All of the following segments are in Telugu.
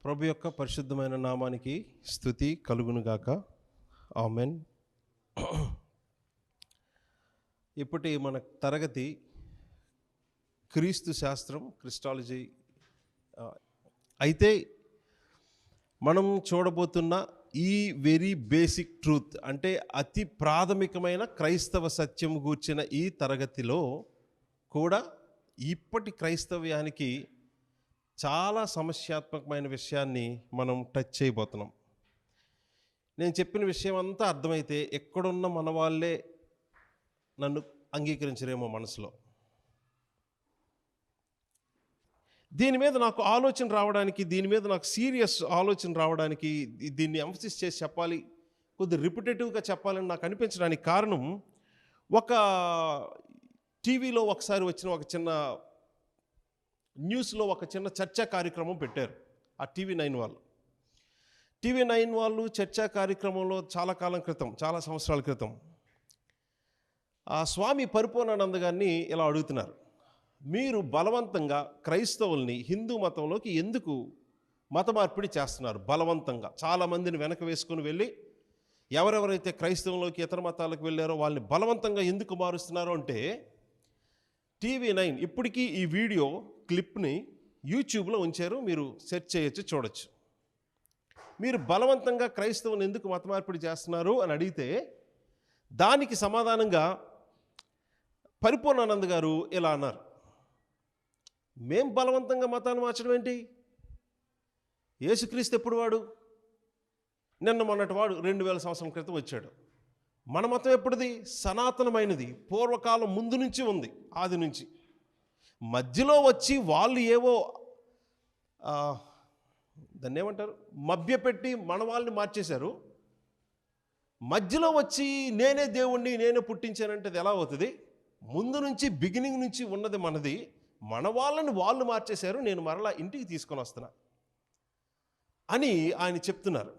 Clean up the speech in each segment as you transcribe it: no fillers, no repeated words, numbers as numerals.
ప్రభు యొక్క పరిశుద్ధమైన నామానికి స్తుతి కలుగునుగాక. ఆమెన్. ఇప్పటి మన తరగతి క్రీస్తు శాస్త్రం, క్రిస్టాలజీ. అయితే మనం చూడబోతున్న ఈ వెరీ బేసిక్ ట్రూత్, అంటే అతి ప్రాథమికమైన క్రైస్తవ సత్యం గూర్చిన ఈ తరగతిలో కూడా ఇప్పటి క్రైస్తవ్యానికి చాలా సమస్యాత్మకమైన విషయాన్ని మనం టచ్ చేయబోతున్నాం. నేను చెప్పిన విషయం అంతా అర్థమైతే ఎక్కడున్న మన వాళ్ళే నన్ను అంగీకరించరేమో మనసులో. దీని మీద నాకు ఆలోచన రావడానికి, దీని మీద నాకు సీరియస్ ఆలోచన రావడానికి, దీన్ని ఎంఫసిస్ చేసి చెప్పాలి, కొద్ది రిపిటేటివ్గా చెప్పాలని నాకు అనిపించడానికి కారణం, ఒక టీవీలో ఒకసారి వచ్చిన ఒక చిన్న న్యూస్లో ఒక చిన్న చర్చా కార్యక్రమం పెట్టారు. ఆ టీవీ9 వాళ్ళు చర్చా కార్యక్రమంలో చాలా కాలం క్రితం, చాలా సంవత్సరాల క్రితం ఆ స్వామి పరిపూర్ణానంద గారిని ఇలా అడుగుతున్నారు, మీరు బలవంతంగా క్రైస్తవుల్ని హిందూ మతంలోకి ఎందుకు మత మార్పిడి చేస్తున్నారు? బలవంతంగా చాలామందిని వెనక వేసుకొని వెళ్ళి ఎవరెవరైతే క్రైస్తవంలోకి ఇతర మతాలకు వెళ్ళారో వాళ్ళని బలవంతంగా ఎందుకు మారుస్తున్నారు అంటే, టీవీ9 ఇప్పటికీ ఈ వీడియో క్లిప్ని యూట్యూబ్లో ఉంచారు, మీరు సెర్చ్ చేయొచ్చు, చూడొచ్చు. మీరు బలవంతంగా క్రైస్తవుని ఎందుకు మత మార్పిడి చేస్తున్నారు అని అడిగితే దానికి సమాధానంగా పరిపూర్ణానంద గారు ఇలా అన్నారు, మేం బలవంతంగా మతాన్ని మార్చడం ఏంటి? యేసుక్రీస్తు ఎప్పుడు వాడు? నిన్న మొన్నటి వాడు 2000 సంవత్సరం క్రితం వచ్చాడు. మన మతం ఎప్పుడుది? సనాతనమైనది, పూర్వకాలం ముందు నుంచి ఉంది, ఆది నుంచి. మధ్యలో వచ్చి వాళ్ళు ఏవో దాన్ని ఏమంటారు, మభ్యపెట్టి మన వాళ్ళని మార్చేశారు. మధ్యలో వచ్చి నేనే దేవుణ్ణి, నేనే పుట్టించానంటే అది ఎలా అవుతుంది? ముందు నుంచి బిగినింగ్ నుంచి ఉన్నది మనది, మన వాళ్ళని వాళ్ళు మార్చేశారు, నేను మరలా ఇంటికి తీసుకొని వస్తున్నా అని ఆయన చెప్తున్నారు.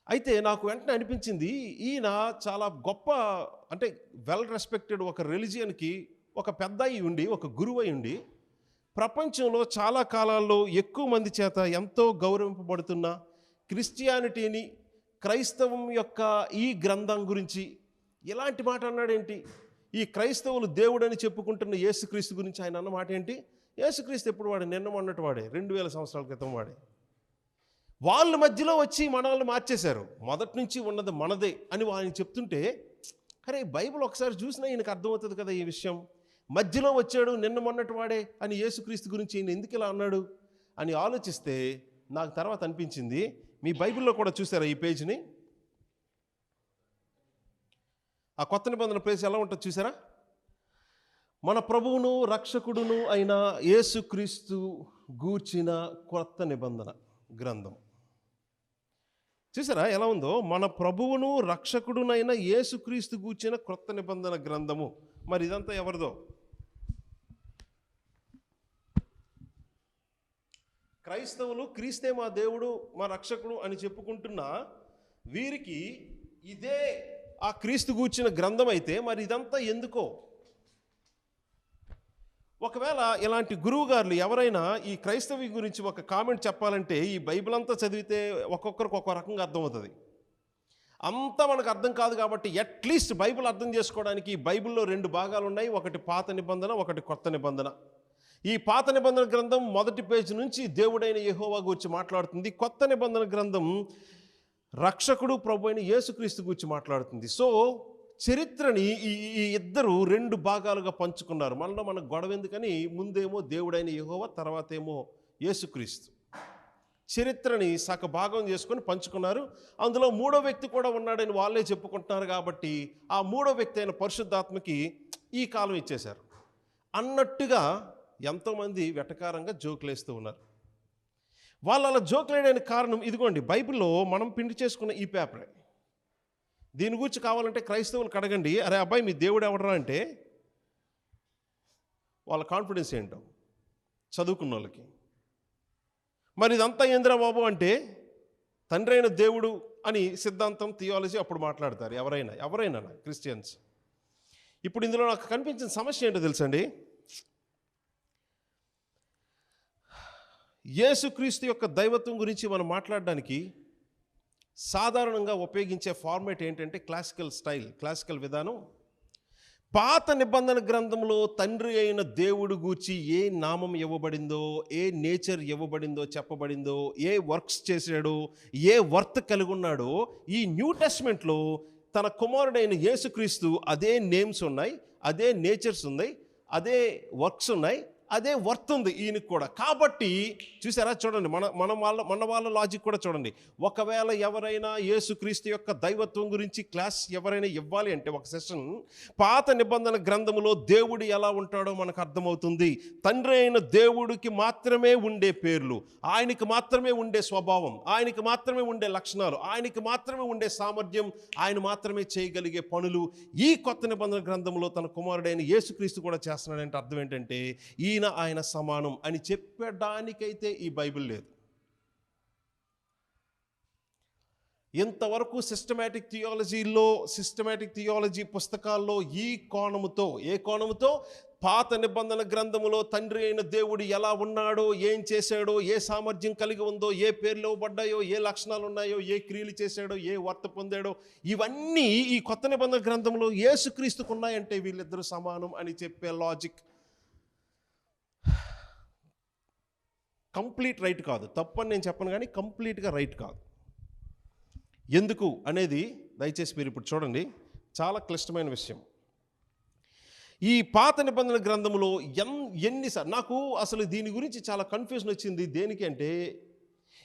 అయితే నాకు వెంటనే అనిపించింది, ఈయన చాలా గొప్ప, అంటే వెల్ రెస్పెక్టెడ్ ఒక రిలిజియన్కి ఒక పెద్ద అయి ఉండి, ఒక గురువు అయి ఉండి, ప్రపంచంలో చాలా కాలాల్లో ఎక్కువ మంది చేత ఎంతో గౌరవింపబడుతున్న క్రిస్టియానిటీని, క్రైస్తవం యొక్క ఈ గ్రంథం గురించి ఇలాంటి మాట అన్నాడేంటి? ఈ క్రైస్తవులు దేవుడని చెప్పుకుంటున్న యేసుక్రీస్తు గురించి ఆయన అన్న మాట ఏంటి? యేసుక్రీస్తు ఎప్పుడు వాడే? నిన్న మొన్నటి వాడే, 2000 సంవత్సరాల క్రితం వాడే. వాళ్ళ మధ్యలో వచ్చి మనల్ని మార్చేశారు, మొదటి నుంచి ఉన్నది మనదే అని ఆయన చెప్తుంటే, అరే బైబిల్ ఒకసారి చూసినా ఈయనకు అర్థమవుతుంది కదా ఈ విషయం. మధ్యలో వచ్చాడు, నిన్న మొన్నటి వాడే అని యేసుక్రీస్తు గురించి ఈయన ఎందుకు ఇలా అన్నాడు అని ఆలోచిస్తే నాకు తర్వాత అనిపించింది, మీ బైబిల్లో కూడా చూసారా ఈ పేజీని? ఆ కొత్త నిబంధన పేజ్ ఎలా ఉంటుంది చూసారా? మన ప్రభువును రక్షకుడును అయిన యేసుక్రీస్తు గూర్చిన కొత్త నిబంధన గ్రంథం. చూసారా ఎలా ఉందో? మన ప్రభువును రక్షకుడునైన యేసుక్రీస్తు గూర్చిన క్రొత్త నిబంధన గ్రంథము. మరి ఇదంతా ఎవరిదో? క్రైస్తవులు క్రీస్తే మా దేవుడు, మా రక్షకుడు అని చెప్పుకుంటున్న వీరికి ఇదే ఆ క్రీస్తు గూర్చిన గ్రంథం అయితే మరి ఇదంతా ఎందుకో? ఒకవేళ ఇలాంటి గురువుగారులు ఎవరైనా ఈ క్రైస్తవి గురించి ఒక కామెంట్ చెప్పాలంటే ఈ బైబిల్ అంతా చదివితే ఒక్కొక్కరికి ఒక్కో రకంగా అర్థమవుతుంది. అంతా మనకు అర్థం కాదు కాబట్టి అట్లీస్ట్ బైబిల్ అర్థం చేసుకోవడానికి ఈ బైబిల్లో 2 భాగాలు ఉన్నాయి, ఒకటి పాత నిబంధన, ఒకటి కొత్త నిబంధన. ఈ పాత నిబంధన గ్రంథం మొదటి పేజీ నుంచి దేవుడైన యెహోవా గురించి మాట్లాడుతుంది. కొత్త నిబంధన గ్రంథం రక్షకుడు ప్రభు అయిన యేసుక్రీస్తు గురించి మాట్లాడుతుంది. సో చరిత్రని ఈ ఇద్దరు 2 భాగాలుగా పంచుకున్నారు. మనలో మనకు గొడవ ఎందుకని, ముందేమో దేవుడైన యెహోవా, తర్వాత ఏమో యేసుక్రీస్తు. చరిత్రని సగ భాగం చేసుకొని పంచుకున్నారు. అందులో 3వ వ్యక్తి కూడా ఉన్నాడని వాళ్ళే చెప్పుకుంటున్నారు కాబట్టి ఆ 3వ వ్యక్తి అయిన పరిశుద్ధాత్మకి ఈ కాలం ఇచ్చేశారు అన్నట్టుగా ఎంతోమంది వెటకారంగా జోకులేస్తూ ఉన్నారు. వాళ్ళు అలా జోకులేయడానికి కారణం ఇదిగోండి, బైబిల్లో మనం పిండి చేసుకున్న ఈ పేపరే. దీని గురించి కావాలంటే క్రైస్తవులకు అడగండి, అరే అబ్బాయి మీ దేవుడు ఎవడరా అంటే వాళ్ళ కాన్ఫిడెన్స్ ఏంటో చదువుకున్న వాళ్ళకి. మరి ఇదంతా ఏందిరా బాబు అంటే తండ్రి అయిన దేవుడు అని సిద్ధాంతం, థియాలజీ అప్పుడు మాట్లాడతారు ఎవరైనా క్రిస్టియన్స్. ఇప్పుడు ఇందులో నాకు కనిపించిన సమస్య ఏంటో తెలుసండి, యేసుక్రీస్తు యొక్క దైవత్వం గురించి మనం మాట్లాడడానికి సాధారణంగా ఉపయోగించే ఫార్మేట్ ఏంటంటే క్లాసికల్ విధానం. పాత నిబంధన గ్రంథంలో తండ్రి అయిన దేవుడు గూర్చి ఏ నామం ఇవ్వబడిందో, ఏ నేచర్ ఇవ్వబడిందో చెప్పబడిందో, ఏ వర్క్స్ చేశాడో, ఏ వర్త్ కలిగి ఉన్నాడో, ఈ న్యూ టెస్ట్మెంట్లో తన కుమారుడైన యేసుక్రీస్తు అదే నేమ్స్ ఉన్నాయి, అదే నేచర్స్ ఉన్నాయి, అదే వర్క్స్ ఉన్నాయి, అదే వర్త్ ఉంది ఈయనకి కూడా. కాబట్టి చూసారా, చూడండి మన వాళ్ళ లాజిక్ కూడా చూడండి. ఒకవేళ ఎవరైనా యేసుక్రీస్తు యొక్క దైవత్వం గురించి క్లాస్ ఎవరైనా ఇవ్వాలి అంటే ఒక సెషన్, పాత నిబంధన గ్రంథములో దేవుడు ఎలా ఉంటాడో మనకు అర్థమవుతుంది. తండ్రి అయిన దేవుడికి మాత్రమే ఉండే పేర్లు, ఆయనకి మాత్రమే ఉండే స్వభావం, ఆయనకి మాత్రమే ఉండే లక్షణాలు, ఆయనకి మాత్రమే ఉండే సామర్థ్యం, ఆయన మాత్రమే చేయగలిగే పనులు ఈ కొత్త నిబంధన గ్రంథంలో తన కుమారుడైన యేసుక్రీస్తు కూడా చేస్తున్నాడంటే అర్థం ఏంటంటే ఆయన సమానం అని చెప్పడానికైతే ఈ బైబిల్ లేదు. ఇంతవరకు సిస్టమాటిక్ థియాలజీ పుస్తకాల్లో ఏ కోణముతో పాత నిబంధన గ్రంథములో తండ్రి అయిన దేవుడు ఎలా ఉన్నాడో, ఏం చేశాడో, ఏ సామర్థ్యం కలిగి ఉందో, ఏ పేర్లు ఇవ్వబడ్డాయో, ఏ లక్షణాలు ఉన్నాయో, ఏ క్రియలు చేశాడో, ఏ వార్త పొందాడో, ఇవన్నీ ఈ కొత్త నిబంధన గ్రంథంలో యేసుక్రీస్తుకు ఉన్నాయంటే వీళ్ళిద్దరూ సమానం అని చెప్పే లాజిక్ కంప్లీట్ రైట్ కాదు. తప్పని నేను చెప్పను, కానీ కంప్లీట్గా రైట్ కాదు. ఎందుకు అనేది దయచేసి మీరు ఇప్పుడు చూడండి. చాలా క్లిష్టమైన విషయం. ఈ పాత నిబంధన గ్రంథంలో ఎన్నిసార్లు నాకు అసలు దీని గురించి చాలా కన్ఫ్యూజన్ వచ్చింది. దేనికి అంటే,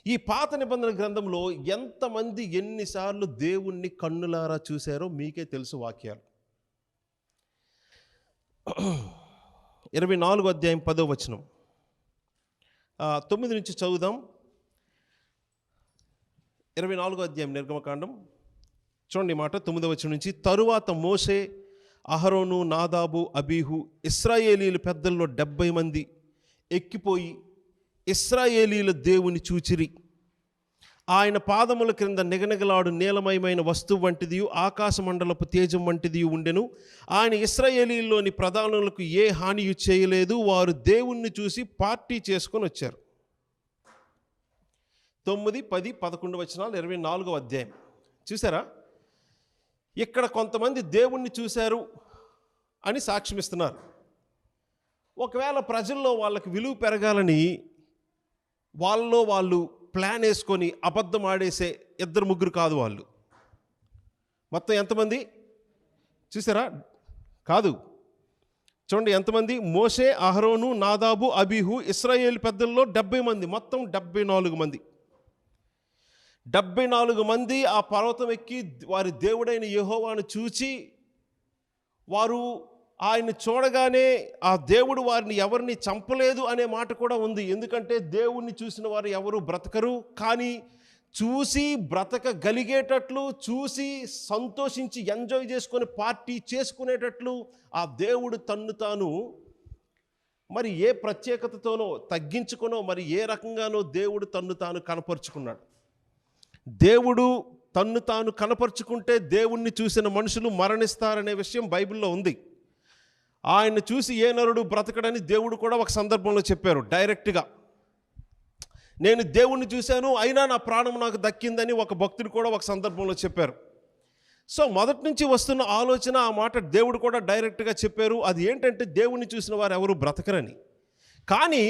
ఈ పాత నిబంధన గ్రంథంలో ఎంతమంది ఎన్నిసార్లు దేవుణ్ణి కన్నులారా చూశారో మీకే తెలుసు. వాక్యాలు 24వ అధ్యాయం 10వ వచనం 9 నుంచి చదువుదాం. 24వ అధ్యాయం నిర్గమకాండం చూడండి మాట 9వ వచనం నుంచి. తరువాత మోషే, అహరోను, నాదాబు, అబీహు ఇశ్రాయేలీల పెద్దల్లో 70 మంది ఎక్కిపోయి ఇశ్రాయేలీల దేవుని చూచిరి. ఆయన పాదముల క్రింద నిగనిగలాడు నీలమయమైన వస్తువు వంటిది, ఆకాశమండలపు తేజం వంటిది ఉండెను. ఆయన ఇశ్రాయేలీలోని ప్రధానులకు ఏ హానియు చేయలేదు. వారు దేవుణ్ణి చూసి పార్టీ చేసుకొని వచ్చారు. 9, 10, 11 వచనాలు 24వ అధ్యాయం చూసారా. ఇక్కడ కొంతమంది దేవుణ్ణి చూశారు అని సాక్ష్యమిస్తున్నారు. ఒకవేళ ప్రజల్లో వాళ్ళకి విలువ పెరగాలని వాళ్ళు ప్లాన్ వేసుకొని అబద్ధం ఆడేసే 2-3 కాదు వాళ్ళు. మొత్తం ఎంతమంది చూసారా? కాదు, చూడండి ఎంతమంది. మోషే, అహరోను, నాదాబు, అబీహు ఇశ్రాయేల్ పెద్దల్లో 70 మంది, మొత్తం 74 మంది. 74 మంది ఆ పర్వతం ఎక్కి వారి దేవుడైన యెహోవాను చూచి, వారు ఆయన చూడగానే ఆ దేవుడు వారిని ఎవరిని చంపలేదు అనే మాట కూడా ఉంది. ఎందుకంటే దేవుణ్ణి చూసిన వారు ఎవరు బ్రతకరు, కానీ చూసి బ్రతకగలిగేటట్లు, చూసి సంతోషించి ఎంజాయ్ చేసుకొని పార్టీ చేసుకునేటట్లు ఆ దేవుడు తన్ను తాను మరి ఏ ప్రత్యేకతతోనో తగ్గించుకునో మరి ఏ రకంగానో దేవుడు తన్ను తాను కనపరుచుకున్నాడు. దేవుడు తన్ను తాను కనపరుచుకుంటే దేవుణ్ణి చూసిన మనుషులు మరణిస్తారనే విషయం బైబిల్లో ఉంది. ఆయన చూసి ఏ నరుడు బ్రతకడని దేవుడు కూడా ఒక సందర్భంలో చెప్పారు డైరెక్ట్గా. నేను దేవుణ్ణి చూశాను, అయినా నా ప్రాణం నాకు దక్కిందని ఒక భక్తుడు కూడా ఒక సందర్భంలో చెప్పారు. సో మొదటి నుంచి వస్తున్న ఆలోచన, ఆ మాట దేవుడు కూడా డైరెక్ట్గా చెప్పారు. అది ఏంటంటే దేవుణ్ణి చూసిన వారు ఎవరు బ్రతకరని. కానీ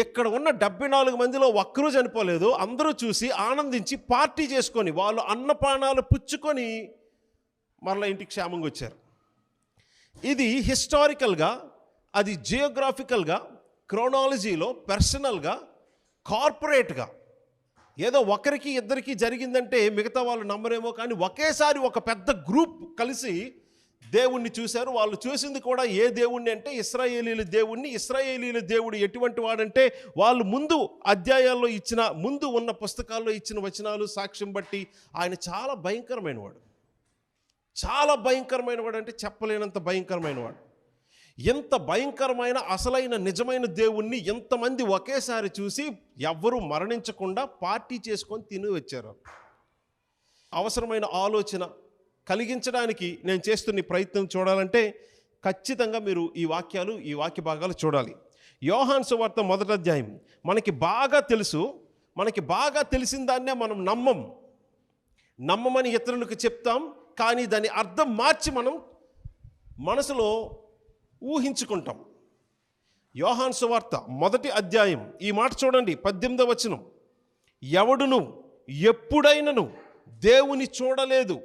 ఇక్కడ ఉన్న 74 మందిలో ఒక్కరూ చనిపోలేదు. అందరూ చూసి ఆనందించి పార్టీ చేసుకొని వాళ్ళు అన్నపానాలు పుచ్చుకొని మరలా ఇంటికి క్షేమంగా వచ్చారు. ఇది హిస్టారికల్గా, అది జియోగ్రాఫికల్గా, క్రోనాలజీలో, పర్సనల్గా, కార్పొరేట్గా ఏదో ఒకరికి ఇద్దరికి జరిగిందంటే మిగతా వాళ్ళు నమ్మరేమో, కానీ ఒకేసారి ఒక పెద్ద గ్రూప్ కలిసి దేవుణ్ణి చూశారు. వాళ్ళు చూసింది కూడా ఏ దేవుణ్ణి అంటే ఇశ్రాయేలీల దేవుణ్ణి. ఇశ్రాయేలీల దేవుడు ఎటువంటి వాడంటే, వాళ్ళు ముందు అధ్యాయాల్లో ముందు ఉన్న పుస్తకాల్లో ఇచ్చిన వచనాలు సాక్ష్యం బట్టి ఆయన చాలా భయంకరమైన వాడు. చాలా భయంకరమైన వాడు అంటే చెప్పలేనంత భయంకరమైన వాడు. ఎంత భయంకరమైన అసలైన నిజమైన దేవుణ్ణి ఎంతమంది ఒకేసారి చూసి ఎవ్వరూ మరణించకుండా పార్టీ చేసుకొని తిని వచ్చారు. అవసరమైన ఆలోచన కలిగించడానికి నేను చేస్తున్న ప్రయత్నం చూడాలంటే ఖచ్చితంగా మీరు ఈ వాక్య భాగాలు చూడాలి. యోహాను సువార్త 1వ అధ్యాయం. మనకి బాగా తెలుసు, మనకి బాగా తెలిసిన దాన్నే మనం నమ్మమని ఇతరులకు చెప్తాం, కానీ దాని అర్థం మార్చి మనం మనసులో ఊహించుకుంటాం. యోహాను సువార్త 1వ అధ్యాయం, ఈ మాట చూడండి, 18వ వచనం. ఎవడును ఎప్పుడైనను దేవుని చూడలేదు.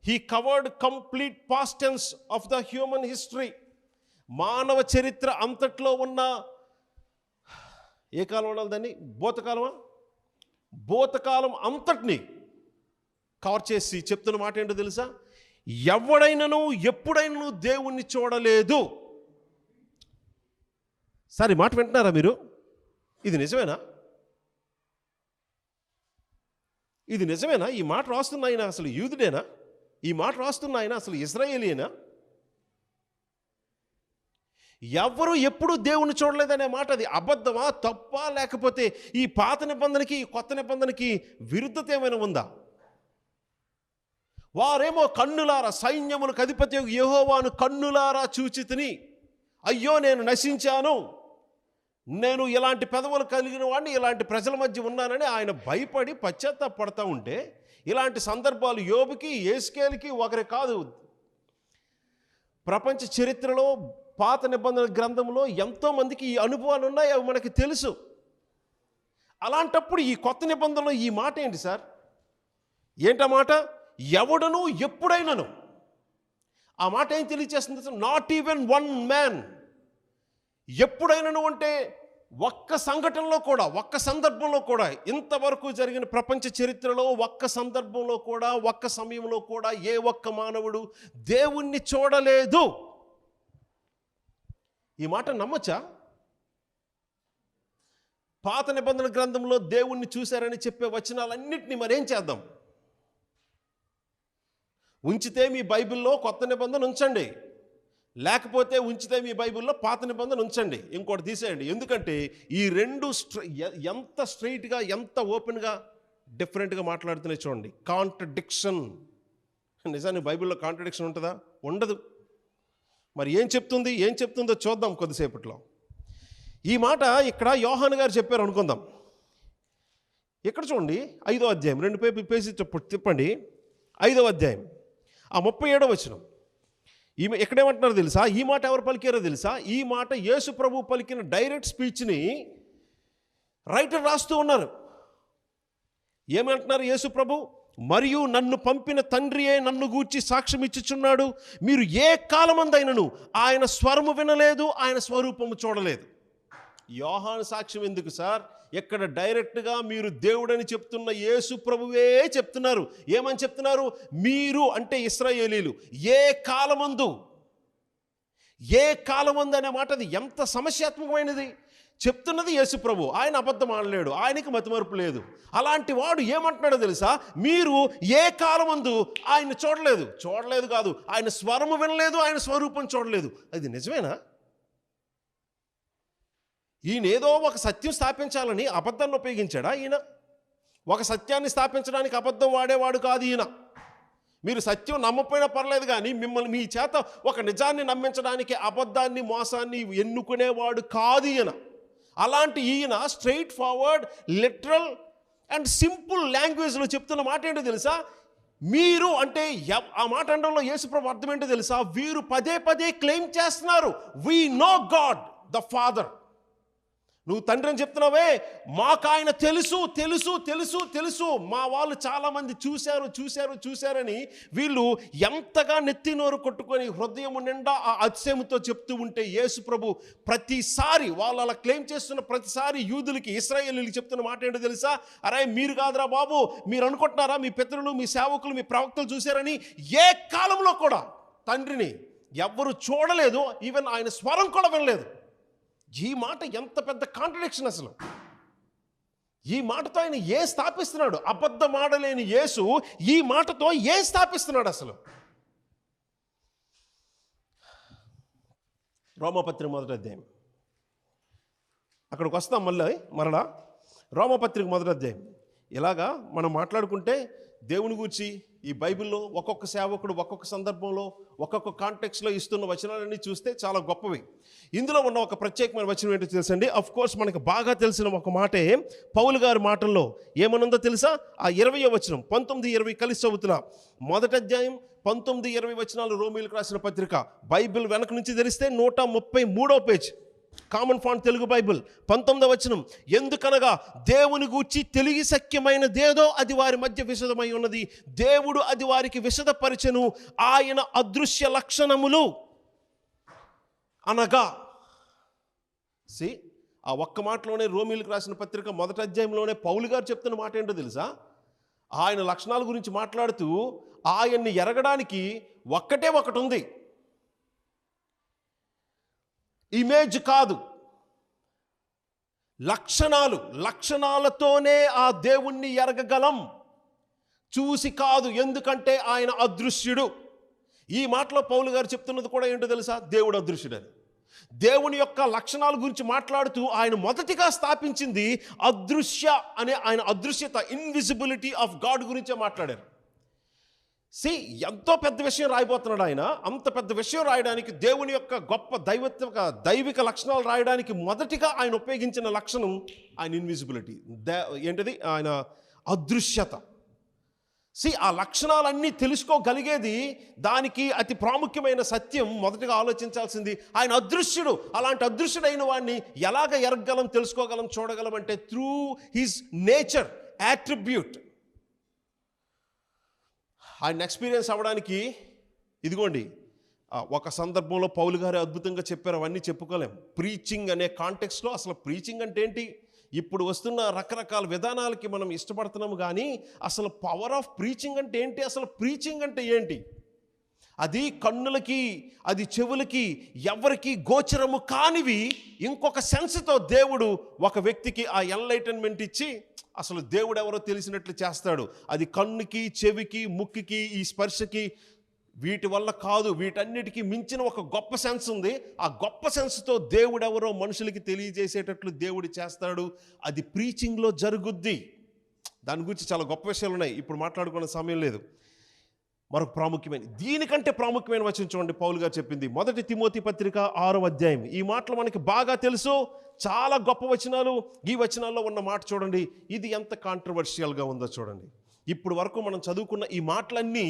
He covered complete past tense of the human history. మానవ చరిత్ర అంతట్లో ఉన్న, ఏ కాలం ఉండాలి దాన్ని, భూతకాలం అంతటిని కవర్ చేసి చెప్తున్న మాట ఏంటో తెలుసా? ఎవడైనను ఎప్పుడైనను దేవుణ్ణి చూడలేదు. సరే, మాట వింటున్నారా మీరు? ఇది నిజమేనా? ఇది నిజమేనా? ఈ మాట రాస్తున్న ఆయన అసలు యూదుడేనా? ఈ మాట రాస్తున్న ఆయన అసలు ఇజ్రాయేలీనా? ఎవరు ఎప్పుడు దేవుని చూడలేదనే మాట అది అబద్ధమా, తప్ప? లేకపోతే ఈ పాత నిబంధనకి కొత్త నిబంధనకి విరుద్ధత ఏమైనా ఉందా? వారేమో కన్నులారా, సైన్యములకు అధిపతి యెహోవాను కన్నులారా చూచితిని, అయ్యో నేను నశించాను, నేను ఇలాంటి పెదవులు కలిగిన వాడిని, ఇలాంటి ప్రజల మధ్య ఉన్నానని ఆయన భయపడి పశ్చాత్తాపడతా ఉంటే, ఇలాంటి సందర్భాలు యోబుకి, యేస్కేలుకి ఒకరి కాదు, ప్రపంచ చరిత్రలో పాత నిబంధన గ్రంథంలో ఎంతోమందికి ఈ అనుభవాలు ఉన్నాయి, అవి మనకి తెలుసు. అలాంటప్పుడు ఈ కొత్త నిబంధనలో ఈ మాట ఏంటి సార్? ఏంటమాట? ఎవడను ఎప్పుడైనను. ఆ మాట ఏం తెలియచేస్తుంది? Not even one man. ఎప్పుడైనను అంటే ఒక్క సంఘటనలో కూడా, ఒక్క సందర్భంలో కూడా, ఇంతవరకు జరిగిన ప్రపంచ చరిత్రలో ఒక్క సందర్భంలో కూడా, ఒక్క సమయంలో కూడా ఏ ఒక్క మానవుడు దేవుణ్ణి చూడలేదు. ఈ మాట నమ్మచ్చా? పాత నిబంధన గ్రంథంలో దేవుణ్ణి చూశారని చెప్పే వచనాలన్నింటినీ మరేం చేద్దాం? ఉంచితే మీ బైబిల్లో కొత్త నిబంధన ఉంచండి, లేకపోతే ఉంచితే మీ బైబిల్లో పాత నిబంధన ఉంచండి, ఇంకోటి తీసేయండి. ఎందుకంటే ఈ రెండు ఎంత స్ట్రైట్గా, ఎంత ఓపెన్గా, డిఫరెంట్గా మాట్లాడుతున్నాయి చూడండి. కాంట్రడిక్షన్. నిజానికి బైబిల్లో కాంట్రడిక్షన్ ఉంటుందా? ఉండదు. మరి ఏం చెప్తుందో చూద్దాం కొద్దిసేపట్లో. ఈ మాట ఇక్కడ యోహాను గారు చెప్పారు అనుకుందాం. ఇక్కడ చూడండి, 5వ అధ్యాయం, 2 పేజీ తిప్పండి. 5వ అధ్యాయం, ఆ 37వ వచనం. ఎక్కడేమంటున్నారో తెలుసా? ఈ మాట ఎవరు పలికారో తెలుసా? ఈ మాట యేసు ప్రభు పలికిన డైరెక్ట్ స్పీచ్ని రైటర్ రాస్తూ ఉన్నారు. ఏమంటున్నారు యేసు ప్రభు? మరియు నన్ను పంపిన తండ్రియే నన్ను గూర్చి సాక్ష్యం ఇచ్చుచున్నాడు, మీరు ఏ కాలమందైనను ఆయన స్వరము వినలేదు, ఆయన స్వరూపము చూడలేదు. యోహాను సాక్ష్యం ఎందుకు సార్? ఇక్కడ డైరెక్ట్గా మీరు దేవుడని చెప్తున్న యేసు ప్రభువే చెప్తున్నారు. ఏమని చెప్తున్నారు? మీరు అంటే ఇశ్రాయేలీలు ఏ కాలమందు అనే మాట అది ఎంత సమస్యాత్మకమైనది. చెప్తున్నది యేసు ప్రభు. ఆయన అబద్ధం ఆడలేడు, ఆయనకి మతిమరుపు లేదు. అలాంటి వాడు ఏమంటున్నాడో తెలుసా? మీరు ఏ కాలమందు ఆయన చూడలేదు కాదు, ఆయన స్వరము వినలేదు, ఆయన స్వరూపం చూడలేదు. అది నిజమేనా? ఈయన ఏదో ఒక సత్యం స్థాపించాలని అబద్ధాన్ని ఉపయోగించాడా? ఈయన ఒక సత్యాన్ని స్థాపించడానికి అబద్ధం వాడేవాడు కాదు ఈయన. మీరు సత్యం నమ్మపోయినా పర్లేదు, కానీ మిమ్మల్ని మీ చేత ఒక నిజాన్ని నమ్మించడానికి అబద్ధాన్ని, మోసాన్ని ఎన్నుకునేవాడు కాదు ఈయన. అలాంటి ఈయన straight forward, literal and simple లాంగ్వేజ్లో చెప్తున్న మాట ఏంటో తెలుసా? మీరు అంటే ఆ మాట అనడంలో యేసుప్రభు అర్థం ఏంటో తెలుసా? వీరు పదే క్లెయిమ్ చేస్తున్నారు, we know God the father. నువ్వు తండ్రి అని చెప్తున్నావే, మాకు ఆయన తెలుసు. మా వాళ్ళు చాలామంది చూశారని వీళ్ళు ఎంతగా నెత్తి నోరు కొట్టుకొని హృదయం నిండా ఆ అతిశయముతో చెప్తూ ఉంటే, యేసు ప్రభు ప్రతిసారి వాళ్ళు అలా క్లెయిమ్ చేస్తున్న ప్రతిసారి యూదులకి, ఇశ్రాయేలీలకి చెప్తున్న మాట ఏంటో తెలుసా? అరే మీరు కాదురా బాబు, మీరు అనుకుంటున్నారా మీ పితరులు, మీ సేవకులు, మీ ప్రవక్తలు చూశారని? ఏ కాలంలో కూడా తండ్రిని ఎవ్వరు చూడలేదు, ఈవెన్ ఆయన స్వరం కూడా వినలేదు. ఈ మాట ఎంత పెద్ద కాంట్రడిక్షన్ అసలు. ఈ మాటతో ఆయన ఏం స్థాపిస్తున్నాడు? అబద్ధమాడలేని యేసు ఈ మాటతో ఏం స్థాపిస్తున్నాడు అసలు? రోమపత్రిక 1వ అధ్యాయం, అక్కడికి వస్తాం మరలా. రోమపత్రిక 1వ అధ్యాయం. ఇలాగా మనం మాట్లాడుకుంటే దేవుని గురించి ఈ బైబిల్లో ఒక్కొక్క సేవకుడు ఒక్కొక్క సందర్భంలో ఒక్కొక్క కాంటెక్స్లో ఇస్తున్న వచనాలన్నీ చూస్తే చాలా గొప్పవి. ఇందులో ఉన్న ఒక ప్రత్యేకమైన వచనం ఏంటో తెలుసండి. అఫ్ కోర్స్ మనకు బాగా తెలిసిన ఒక మాటే పౌలు గారి మాటల్లో ఏమనుందో తెలుసా? ఆ 20వ వచనం, 19-20 కలిసి చదువుతున్నా. మొదటి అధ్యాయం 19-20 వచనాలు రోమీయులకు రాసిన పత్రిక. బైబిల్ వెనక నుంచి తెరిస్తే 133వ page, common font Telugu Bible. 19వ వచనం, ఎందుకనగా దేవుని గూర్చి తెలియ శక్యమైనదేదో అది వారి మధ్య విశదమై ఉన్నది, దేవుడు అది వారికి విశదపరిచెను, ఆయన అదృశ్య లక్షణములు అనగా. ఆ ఒక్క మాటలోనే రోమీయులకు రాసిన పత్రిక మొదటి అధ్యాయంలోనే పౌలు గారు చెప్తున్న మాట ఏంటో తెలుసా? ఆయన లక్షణాల గురించి మాట్లాడుతూ ఆయన్ని ఎరగడానికి ఒక్కటే ఒకటి ఉంది, ఇమేజ్ కాదు, లక్షణాలు. లక్షణాలతోనే ఆ దేవుణ్ణి ఎరగగలం, చూసి కాదు. ఎందుకంటే ఆయన అదృశ్యుడు. ఈ మాటలో పౌలు గారు చెప్తున్నది కూడా ఏంటో తెలుసా? దేవుడు అదృశ్యుడని. దేవుని యొక్క లక్షణాల గురించి మాట్లాడుతూ ఆయన మొదటిగా స్థాపించింది అదృశ్య అనే ఆయన అదృశ్యత, ఇన్విజిబిలిటీ ఆఫ్ గాడ్ గురించే మాట్లాడారు. ఎంతో పెద్ద విషయం రాయబోతున్నాడు ఆయన. అంత పెద్ద విషయం రాయడానికి, దేవుని యొక్క గొప్ప దైవిక లక్షణాలు రాయడానికి మొదటిగా ఆయన ఉపయోగించిన లక్షణం ఆయన ఇన్విజిబిలిటీ. ఏంటిది? ఆయన అదృశ్యత. ఆ లక్షణాలన్నీ తెలుసుకోగలిగేది, దానికి అతి ప్రాముఖ్యమైన సత్యం మొదటగా ఆలోచించాల్సింది ఆయన అదృశ్యుడు. అలాంటి అదృశ్యుడైన వాడిని ఎలాగ ఎరగగలం, తెలుసుకోగలం, చూడగలం అంటే త్రూ హిజ్ నేచర్, యాట్రిబ్యూట్. ఆయన ఎక్స్పీరియన్స్ అవ్వడానికి ఇదిగోండి ఒక సందర్భంలో పౌలు గారు అద్భుతంగా చెప్పారు. అవన్నీ చెప్పుకోలేం. ప్రీచింగ్ అనే కాంటెక్స్లో అసలు ప్రీచింగ్ అంటే ఏంటి? ఇప్పుడు వస్తున్న రకరకాల విధానాలకి మనం ఇష్టపడుతున్నాము, కానీ అసలు పవర్ ఆఫ్ ప్రీచింగ్ అంటే ఏంటి? అసలు ప్రీచింగ్ అంటే ఏంటి? అది కన్నులకి, అది చెవులకి, ఎవరికి గోచరము కానివి ఇంకొక సెన్స్తో దేవుడు ఒక వ్యక్తికి ఆ ఎన్లైటన్మెంట్ ఇచ్చి అసలు దేవుడు ఎవరో తెలిసినట్లు చేస్తాడు. అది కన్నుకి, చెవికి, ముక్కుకి, ఈ స్పర్శకి, వీటి వల్ల కాదు, వీటన్నిటికీ మించిన ఒక గొప్ప సెన్స్ ఉంది. ఆ గొప్ప సెన్స్తో దేవుడు ఎవరో మనుషులకి తెలియజేసేటట్లు దేవుడు చేస్తాడు. అది ప్రీచింగ్లో జరుగుద్ది. దాని గురించి చాలా గొప్ప విషయాలు ఉన్నాయి, ఇప్పుడు మాట్లాడుకునే సమయం లేదు. మరొక ప్రాముఖ్యమైన, దీనికంటే ప్రాముఖ్యమైన వచనం చూడండి పౌలు గారు చెప్పింది. మొదటి తిమోతి పత్రిక 6వ అధ్యాయం. ఈ మాటలు మనకి బాగా తెలుసు, చాలా గొప్ప వచనాలు. ఈ వచనాల్లో ఉన్న మాట చూడండి, ఇది ఎంత కాంట్రవర్షియల్గా ఉందో చూడండి. ఇప్పుడు వరకు మనం చదువుకున్న ఈ మాటలన్నీ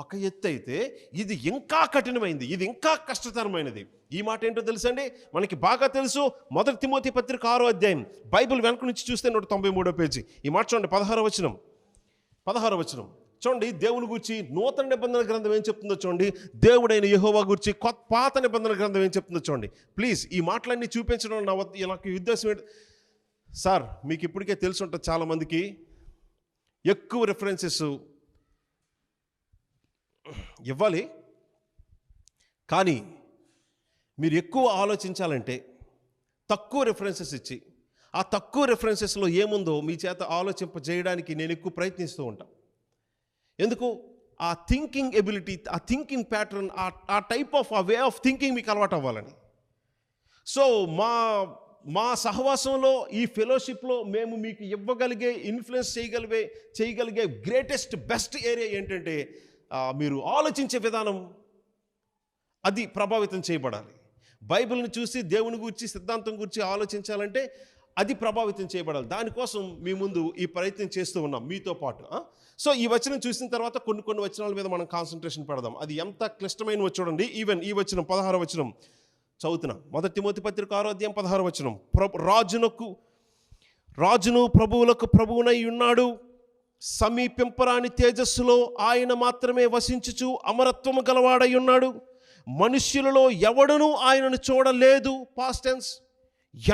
ఒక ఎత్తు అయితే, ఇది ఇంకా కఠినమైంది, ఇది ఇంకా కష్టతరమైనది. ఈ మాట ఏంటో తెలుసండి, మనకి బాగా తెలుసు. మొదటి తిమోతి పత్రిక 6వ అధ్యాయం, బైబిల్ వెనక నుంచి చూస్తే 193వ పేజీ. ఈ మాట చూడండి, 16వ వచనం చూడండి. దేవుని గురించి నూతన నిబంధన గ్రంథం ఏం చెప్తుందో చూడండి. దేవుడైన యెహోవా గురించి పాత నిబంధన గ్రంథం ఏం చెప్తుందో చూడండి. ప్లీజ్ ఈ మాటలన్నీ చూపించడం నాకు ఉద్దేశం ఏంటి సార్? మీకు ఇప్పటికే తెలిసి ఉంటుంది, చాలామందికి ఎక్కువ రెఫరెన్సెస్ ఇవ్వాలి, కానీ మీరు ఎక్కువ ఆలోచించాలంటే తక్కువ రెఫరెన్సెస్ ఇచ్చి, ఆ తక్కువ రెఫరెన్సెస్లో ఏముందో మీ చేత ఆలోచింపజేయడానికి నేను ఎక్కువ ప్రయత్నిస్తూ ఉంటాను. ఎందుకు? ఆ థింకింగ్ ఎబిలిటీ, ఆ థింకింగ్ ప్యాటర్న్, ఆ టైప్ ఆఫ్ ఆ వే ఆఫ్ థింకింగ్ మీకు అలవాటు అవ్వాలని. సో మా సహవాసంలో, ఈ ఫెలోషిప్లో మేము మీకు ఇవ్వగలిగే, ఇన్ఫ్లుయెన్స్ చేయగలిగే గ్రేటెస్ట్ బెస్ట్ ఏరియా ఏంటంటే మీరు ఆలోచించే విధానం, అది ప్రభావితం చేయబడాలి. బైబిల్ని చూసి దేవుని గురించి, సిద్ధాంతం గురించి ఆలోచించాలంటే అది ప్రభావితం చేయబడాలి. దానికోసం మీ ముందు ఈ ప్రయత్నం చేస్తూ ఉన్నాం మీతో పాటు. సో ఈ వచనం చూసిన తర్వాత కొన్ని వచనాల మీద మనం కాన్సన్ట్రేషన్ పెడదాం. అది ఎంత క్లిష్టమైన చూడండి. ఈవెన్ ఈ వచనం 16వ వచనం చదువుతున్నాం. మొదటి తిమోతి పత్రిక 6వ అధ్యాయం 16వ వచనం. రాజును ప్రభువులకు ప్రభువునై ఉన్నాడు, సమీపింపరాని తేజస్సులో ఆయన మాత్రమే వసించుచు అమరత్వము గలవాడై ఉన్నాడు. మనుష్యులలో ఎవడునూ ఆయనను చూడలేదు, పాస్ట్ టెన్స్,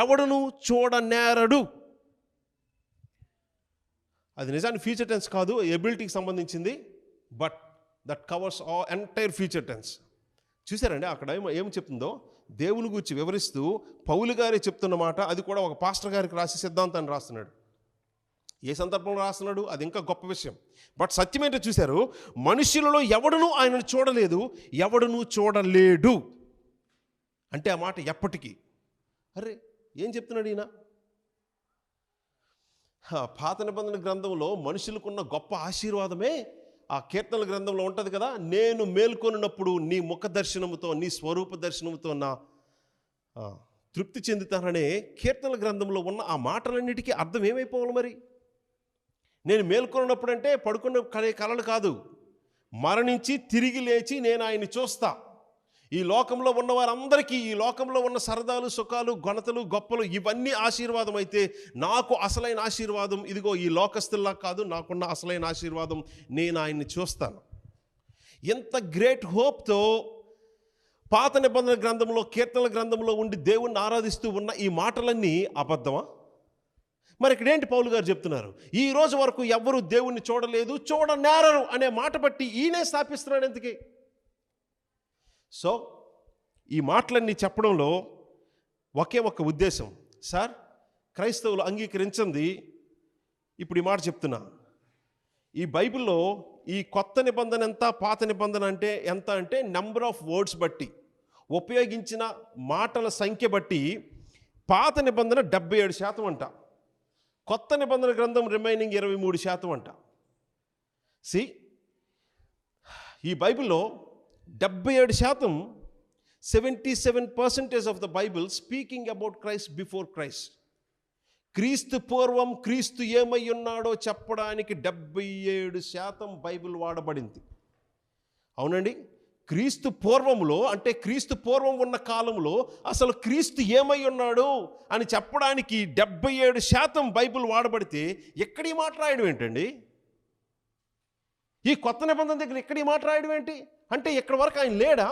ఎవడును చూడనేరడు. అది నిజానికి ఫ్యూచర్ టెన్స్ కాదు, ఎబిలిటీకి సంబంధించింది, but that covers entire future tense. చూసారండి అక్కడ ఏం చెప్తుందో దేవుని గురించి వివరిస్తూ పౌలు గారే చెప్తున్న మాట. అది కూడా ఒక పాస్టర్ గారికి రాసి సిద్ధాంతాన్ని రాస్తున్నాడు. ఏ సందర్భంలో రాస్తున్నాడు అది ఇంకా గొప్ప విషయం. బట్ సత్యమేంటో చూశారు, మనుషులలో ఎవడునూ ఆయనను చూడలేదు, ఎవడునూ చూడలేడు అంటే ఆ మాట ఎప్పటికీ. అరే ఏం చెప్తున్నాడు ఈయన? పాత నిబంధన గ్రంథంలో మనుషులకున్న గొప్ప ఆశీర్వాదమే ఆ కీర్తనల గ్రంథంలో ఉంటుంది కదా, నేను మేల్కొన్నప్పుడు నీ ముఖ దర్శనముతో నీ స్వరూప దర్శనముతో నా తృప్తి చెందుతాననే కీర్తనల గ్రంథంలో ఉన్న ఆ మాటలన్నిటికీ అర్థం ఏమైపోవాలి మరి? నేను మేల్కొన్నప్పుడు అంటే పడుకున్న కలలు కాదు, మరణించి తిరిగి లేచి నేను ఆయన్ని చూస్తా. ఈ లోకంలో ఉన్న వారందరికీ ఈ లోకంలో ఉన్న సరదాలు, సుఖాలు, ఘనతలు, గొప్పలు ఇవన్నీ ఆశీర్వాదం అయితే, నాకు అసలైన ఆశీర్వాదం ఇదిగో ఈ లోకస్తుల్లా కాదు, నాకున్న అసలైన ఆశీర్వాదం నేను ఆయన్ని చూస్తాను. ఎంత గ్రేట్ హోప్తో పాత నిబంధన గ్రంథంలో, కీర్తనల గ్రంథంలో ఉండి దేవుణ్ణి ఆరాధిస్తూ ఉన్న ఈ మాటలన్నీ అబద్ధమా? మరి ఇక్కడ ఏంటి పౌలు గారు చెప్తున్నారు? ఈ రోజు వరకు ఎవ్వరూ దేవుణ్ణి చూడలేదు, చూడనేరరు అనే మాట బట్టి ఈయనే స్థాపిస్తున్నాడు ఎందుకే? సో ఈ మాటలన్నీ చెప్పడంలో ఒకే ఒక్క ఉద్దేశం, సార్ క్రైస్తవులు అంగీకరించింది. ఇప్పుడు ఈ మాట చెప్తున్నా, ఈ బైబిల్లో ఈ కొత్త నిబంధన ఎంత, పాత నిబంధన అంటే ఎంత అంటే నెంబర్ ఆఫ్ వర్డ్స్ బట్టి, ఉపయోగించిన మాటల సంఖ్య బట్టి పాత నిబంధన 77% అంట, కొత్త నిబంధన గ్రంథం రిమైనింగ్ 23% అంట. ఈ బైబిల్లో 77%, 77% of the Bible speaking about Christ before Christ. క్రీస్తు పూర్వం క్రీస్తు ఏమై ఉన్నాడో చెప్పడానికి 77% బైబిల్ వాడబడింది. అవునండి, క్రీస్తు పూర్వంలో అంటే క్రీస్తు పూర్వం ఉన్న కాలంలో అసలు క్రీస్తు ఏమై ఉన్నాడు అని చెప్పడానికి 77% బైబిల్ వాడబడితే ఎక్కడి మాట రాయడం ఏంటండి? ఈ కొత్త నిబంధన దగ్గర ఎక్కడి మాట రాయడం ఏంటి? అంటే ఎక్కడి వరకు ఆయన లేడా?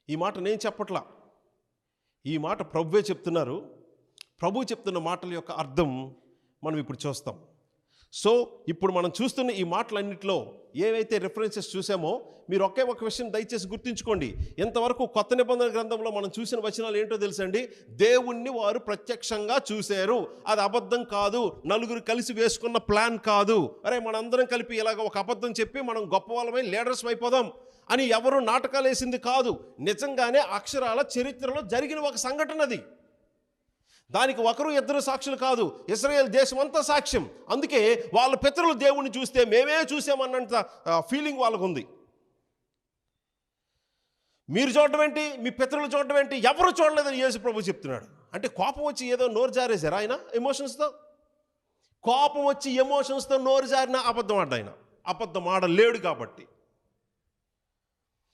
ఈ మాట నేను చెప్పట్లా, ఈ మాట ప్రభువే చెప్తున్నారు. ప్రభువు చెప్తున్న మాటల యొక్క అర్థం మనం ఇప్పుడు చూస్తాం. సో ఇప్పుడు మనం చూస్తున్న ఈ మాటలన్నింటిలో ఏవైతే రిఫరెన్సెస్ చూసామో మీరు ఒకే ఒక విషయం దయచేసి గుర్తుంచుకోండి. ఇంతవరకు కొత్త నిబంధన గ్రంథంలో మనం చూసిన వచనాలు ఏంటో తెలుసండి? దేవుణ్ణి వారు ప్రత్యక్షంగా చూశారు, అది అబద్ధం కాదు, నలుగురు కలిసి వేసుకున్న ప్లాన్ కాదు, అరే మనందరం కలిపి ఇలాగ ఒక అబద్ధం చెప్పి మనం గొప్ప వాళ్ళమై లీడర్స్ అయిపోదాం అని ఎవరు నాటకాలు వేసింది కాదు. నిజంగానే అక్షరాల చరిత్రలో జరిగిన ఒక సంఘటన అది. దానికి ఒకరు ఇద్దరు సాక్షులు కాదు, ఇశ్రాయేల్ దేశం అంతా సాక్ష్యం. అందుకే వాళ్ళ పితరులు దేవుణ్ణి చూస్తే మేమే చూసామన్నంత ఫీలింగ్ వాళ్ళకు ఉంది. మీరు చూడడం ఏంటి, మీ పితరులు చూడడం ఏంటి, ఎవరు చూడలేదని యేసు ప్రభు చెప్తున్నాడు. అంటే కోపం వచ్చి ఏదో నోరు జారేశారు ఆయన ఎమోషన్స్తో? కోపం వచ్చి ఎమోషన్స్తో నోరు జారిన అబద్ధం ఆడ ఆయన, అబద్ధం ఆడలేడు కాబట్టి.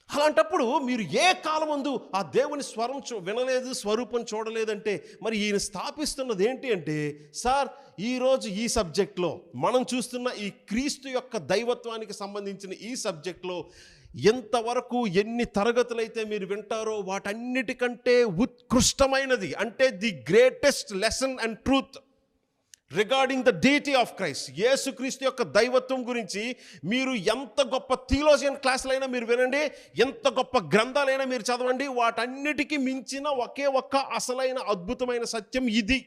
అలాంటప్పుడు మీరు ఏ కాలం ముందు ఆ దేవుని స్వరం వినలేదు, స్వరూపం చూడలేదంటే మరి ఈయన స్థాపిస్తున్నది ఏంటి అంటే, సార్ ఈరోజు ఈ సబ్జెక్ట్లో మనం చూస్తున్న ఈ క్రీస్తు యొక్క దైవత్వానికి సంబంధించిన ఈ సబ్జెక్ట్లో ఎంతవరకు ఎన్ని తరగతులైతే మీరు వింటారో వాటన్నిటికంటే ఉత్కృష్టమైనది అంటే the greatest lesson and truth regarding the deity of Christ, Yesukreestu యొక్క దైవత్వం గురించి మీరు ఎంత గొప్ప థియోలాజియన్ క్లాసులైనా మీరు వినండి, ఎంత గొప్ప గ్రంథాలైనా మీరు చదవండి, వాటన్నిటికీ మించిన ఒకే ఒక్క అసలైన అద్భుతమైన సత్యం ఇది.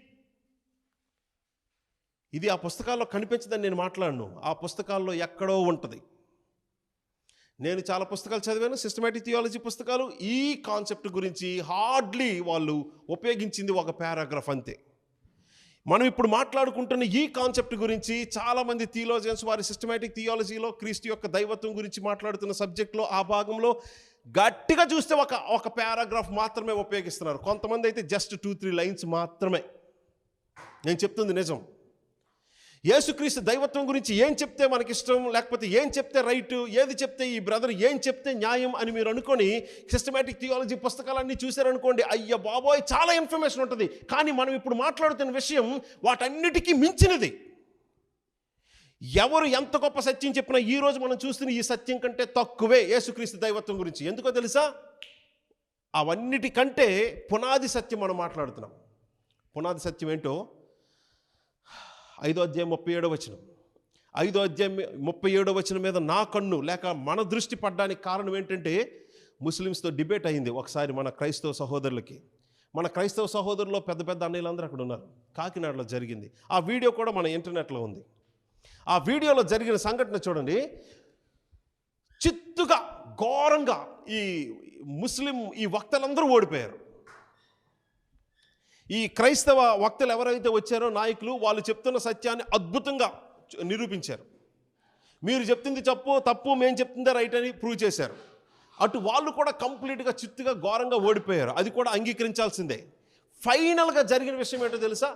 ఇది ఆ పుస్తకాల్లో కనిపించదని నేను మాట్లాడను, ఆ పుస్తకాల్లో ఎక్కడో ఉంటుంది. నేను చాలా పుస్తకాలు చదివాను, సిస్టమాటిక్ థియాలజీ పుస్తకాలు. ఈ కాన్సెప్ట్ గురించి హార్డ్లీ వాళ్ళు ఉపయోగించింది ఒక పారాగ్రాఫ్ అంతే. మనం ఇప్పుడు మాట్లాడుకుంటున్న ఈ కాన్సెప్ట్ గురించి చాలామంది థియోలాజియన్స్ వారి సిస్టమాటిక్ థియాలజీలో క్రీస్తు యొక్క దైవత్వం గురించి మాట్లాడుతున్న సబ్జెక్ట్లో ఆ భాగంలో గట్టిగా చూస్తే ఒక పారాగ్రాఫ్ మాత్రమే ఉపయోగిస్తున్నారు. కొంతమంది అయితే జస్ట్ 2-3 లైన్స్ మాత్రమే. నేను చెప్తుంది నిజం. యేసుక్రీస్తు దైవత్వం గురించి ఏం చెప్తే మనకిష్టం, లేకపోతే ఏం చెప్తే రైట్, ఏది చెప్తే ఈ బ్రదర్ ఏం చెప్తే న్యాయం అని మీరు అనుకొని సిస్టమాటిక్ థియాలజీ పుస్తకాలన్నీ చూశారనుకోండి, అయ్య బాబోయ్ చాలా ఇన్ఫర్మేషన్ ఉంటుంది. కానీ మనం ఇప్పుడు మాట్లాడుతున్న విషయం వాటన్నిటికీ మించినది. ఎవరు ఎంత గొప్ప సత్యం చెప్పినా ఈరోజు మనం చూస్తున్న ఈ సత్యం కంటే తక్కువే యేసుక్రీస్తు దైవత్వం గురించి. ఎందుకో తెలుసా? అవన్నిటికంటే పునాది సత్యం మనం మాట్లాడుతున్నాం. పునాది సత్యం ఏంటో 5వ అధ్యాయం 37వ వచనం. 5వ అధ్యాయం 37వ వచనం మీద నా కన్ను లేక మన దృష్టి పడడానికి కారణం ఏంటంటే, ముస్లిమ్స్తో డిబేట్ అయింది ఒకసారి మన క్రైస్తవ సహోదరులకి. మన క్రైస్తవ సహోదరుల్లో పెద్ద పెద్ద అన్నయ్యలందరూ అక్కడ ఉన్నారు. కాకినాడలో జరిగింది. ఆ వీడియో కూడా మన ఇంటర్నెట్లో ఉంది. ఆ వీడియోలో జరిగిన సంఘటన చూడండి. చిత్తుగా ఘోరంగా ఈ ముస్లిం ఈ వక్తలందరూ ఓడిపోయారు. ఈ క్రైస్తవ వక్తలు ఎవరైతే వచ్చారో నాయకులు, వాళ్ళు చెప్తున్న సత్యాన్ని అద్భుతంగా నిరూపించారు. మీరు చెప్తుంది తప్పు, మేము చెప్తుందే రైట్ అని ప్రూవ్ చేశారు. అటు వాళ్ళు కూడా కంప్లీట్గా చిత్తుగా ఘోరంగా ఓడిపోయారు. అది కూడా అంగీకరించాల్సిందే. ఫైనల్గా జరిగిన విషయం ఏంటో తెలుసా?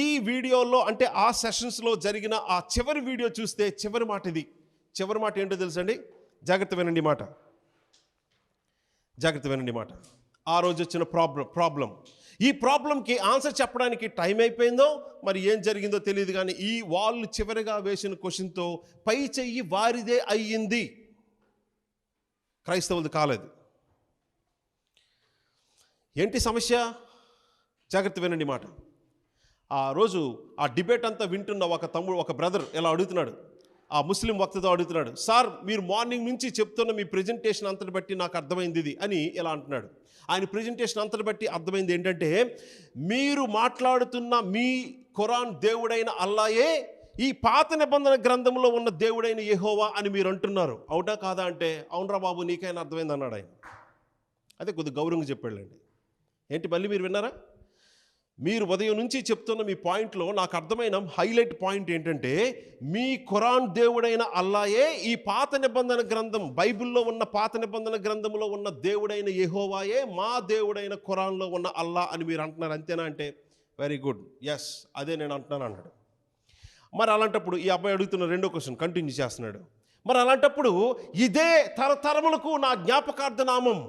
ఈ వీడియోలో, అంటే ఆ సెషన్స్లో జరిగిన ఆ చివరి వీడియో చూస్తే చివరి మాట ఇది. చివరి మాట ఏంటో తెలుసండి? జాగ్రత్త వినండి మాట. ఆ రోజు వచ్చిన ప్రాబ్లం, ఈ ప్రాబ్లంకి ఆన్సర్ చెప్పడానికి టైం అయిపోయిందో మరి ఏం జరిగిందో తెలియదు, కానీ ఈ వాళ్ళు చివరిగా వేసిన క్వశ్చన్తో పై చెయ్యి వారిదే అయ్యింది, క్రైస్తవులది కాలేదు. ఏంటి సమస్య? జాగ్రత్త వినండి మాట. ఆ రోజు ఆ డిబేట్ అంతా వింటున్న ఒక బ్రదర్ ఇలా అడుగుతున్నాడు, ఆ ముస్లిం వక్తతో అడుగుతున్నాడు, సార్ మీరు మార్నింగ్ నుంచి చెప్తున్న మీ ప్రెజెంటేషన్ అంతటి బట్టి నాకు అర్థమైంది ఇది అని ఇలా అంటున్నాడు. ఆయన ప్రెజెంటేషన్ అంతటి బట్టి అర్థమైంది ఏంటంటే, మీరు మాట్లాడుతున్న మీ ఖురాన్ దేవుడైన అల్లాయే ఈ పాత నిబంధన గ్రంథంలో ఉన్న దేవుడైన యెహోవా అని మీరు అంటున్నారు, అవునా కాదా అంటే, అవునరా బాబు నీకైనా అర్థమైంది అన్నాడు ఆయన. అదే కొద్దిగా గౌరవంగా చెప్పాడండి. ఏంటి మళ్ళీ మీరు విన్నారా? మీరు ఉదయం నుంచి చెప్తున్న మీ పాయింట్లో నాకు అర్థమైన హైలైట్ పాయింట్ ఏంటంటే, మీ ఖురాన్ దేవుడైన అల్లాయే ఈ పాత నిబంధన గ్రంథం, బైబిల్లో ఉన్న పాత నిబంధన గ్రంథంలో ఉన్న దేవుడైన యెహోవాయే మా దేవుడైన ఖురాన్లో ఉన్న అల్లా అని మీరు అంటున్నారు, అంతేనా అంటే, వెరీ గుడ్, ఎస్ అదే నేను అంటున్నాను అన్నాడు. మరి అలాంటప్పుడు ఈ అబ్బాయి అడుగుతున్న రెండో క్వశ్చన్ కంటిన్యూ చేస్తున్నాడు. మరి అలాంటప్పుడు ఇదే తరతరములకు నా జ్ఞాపకార్థ నామం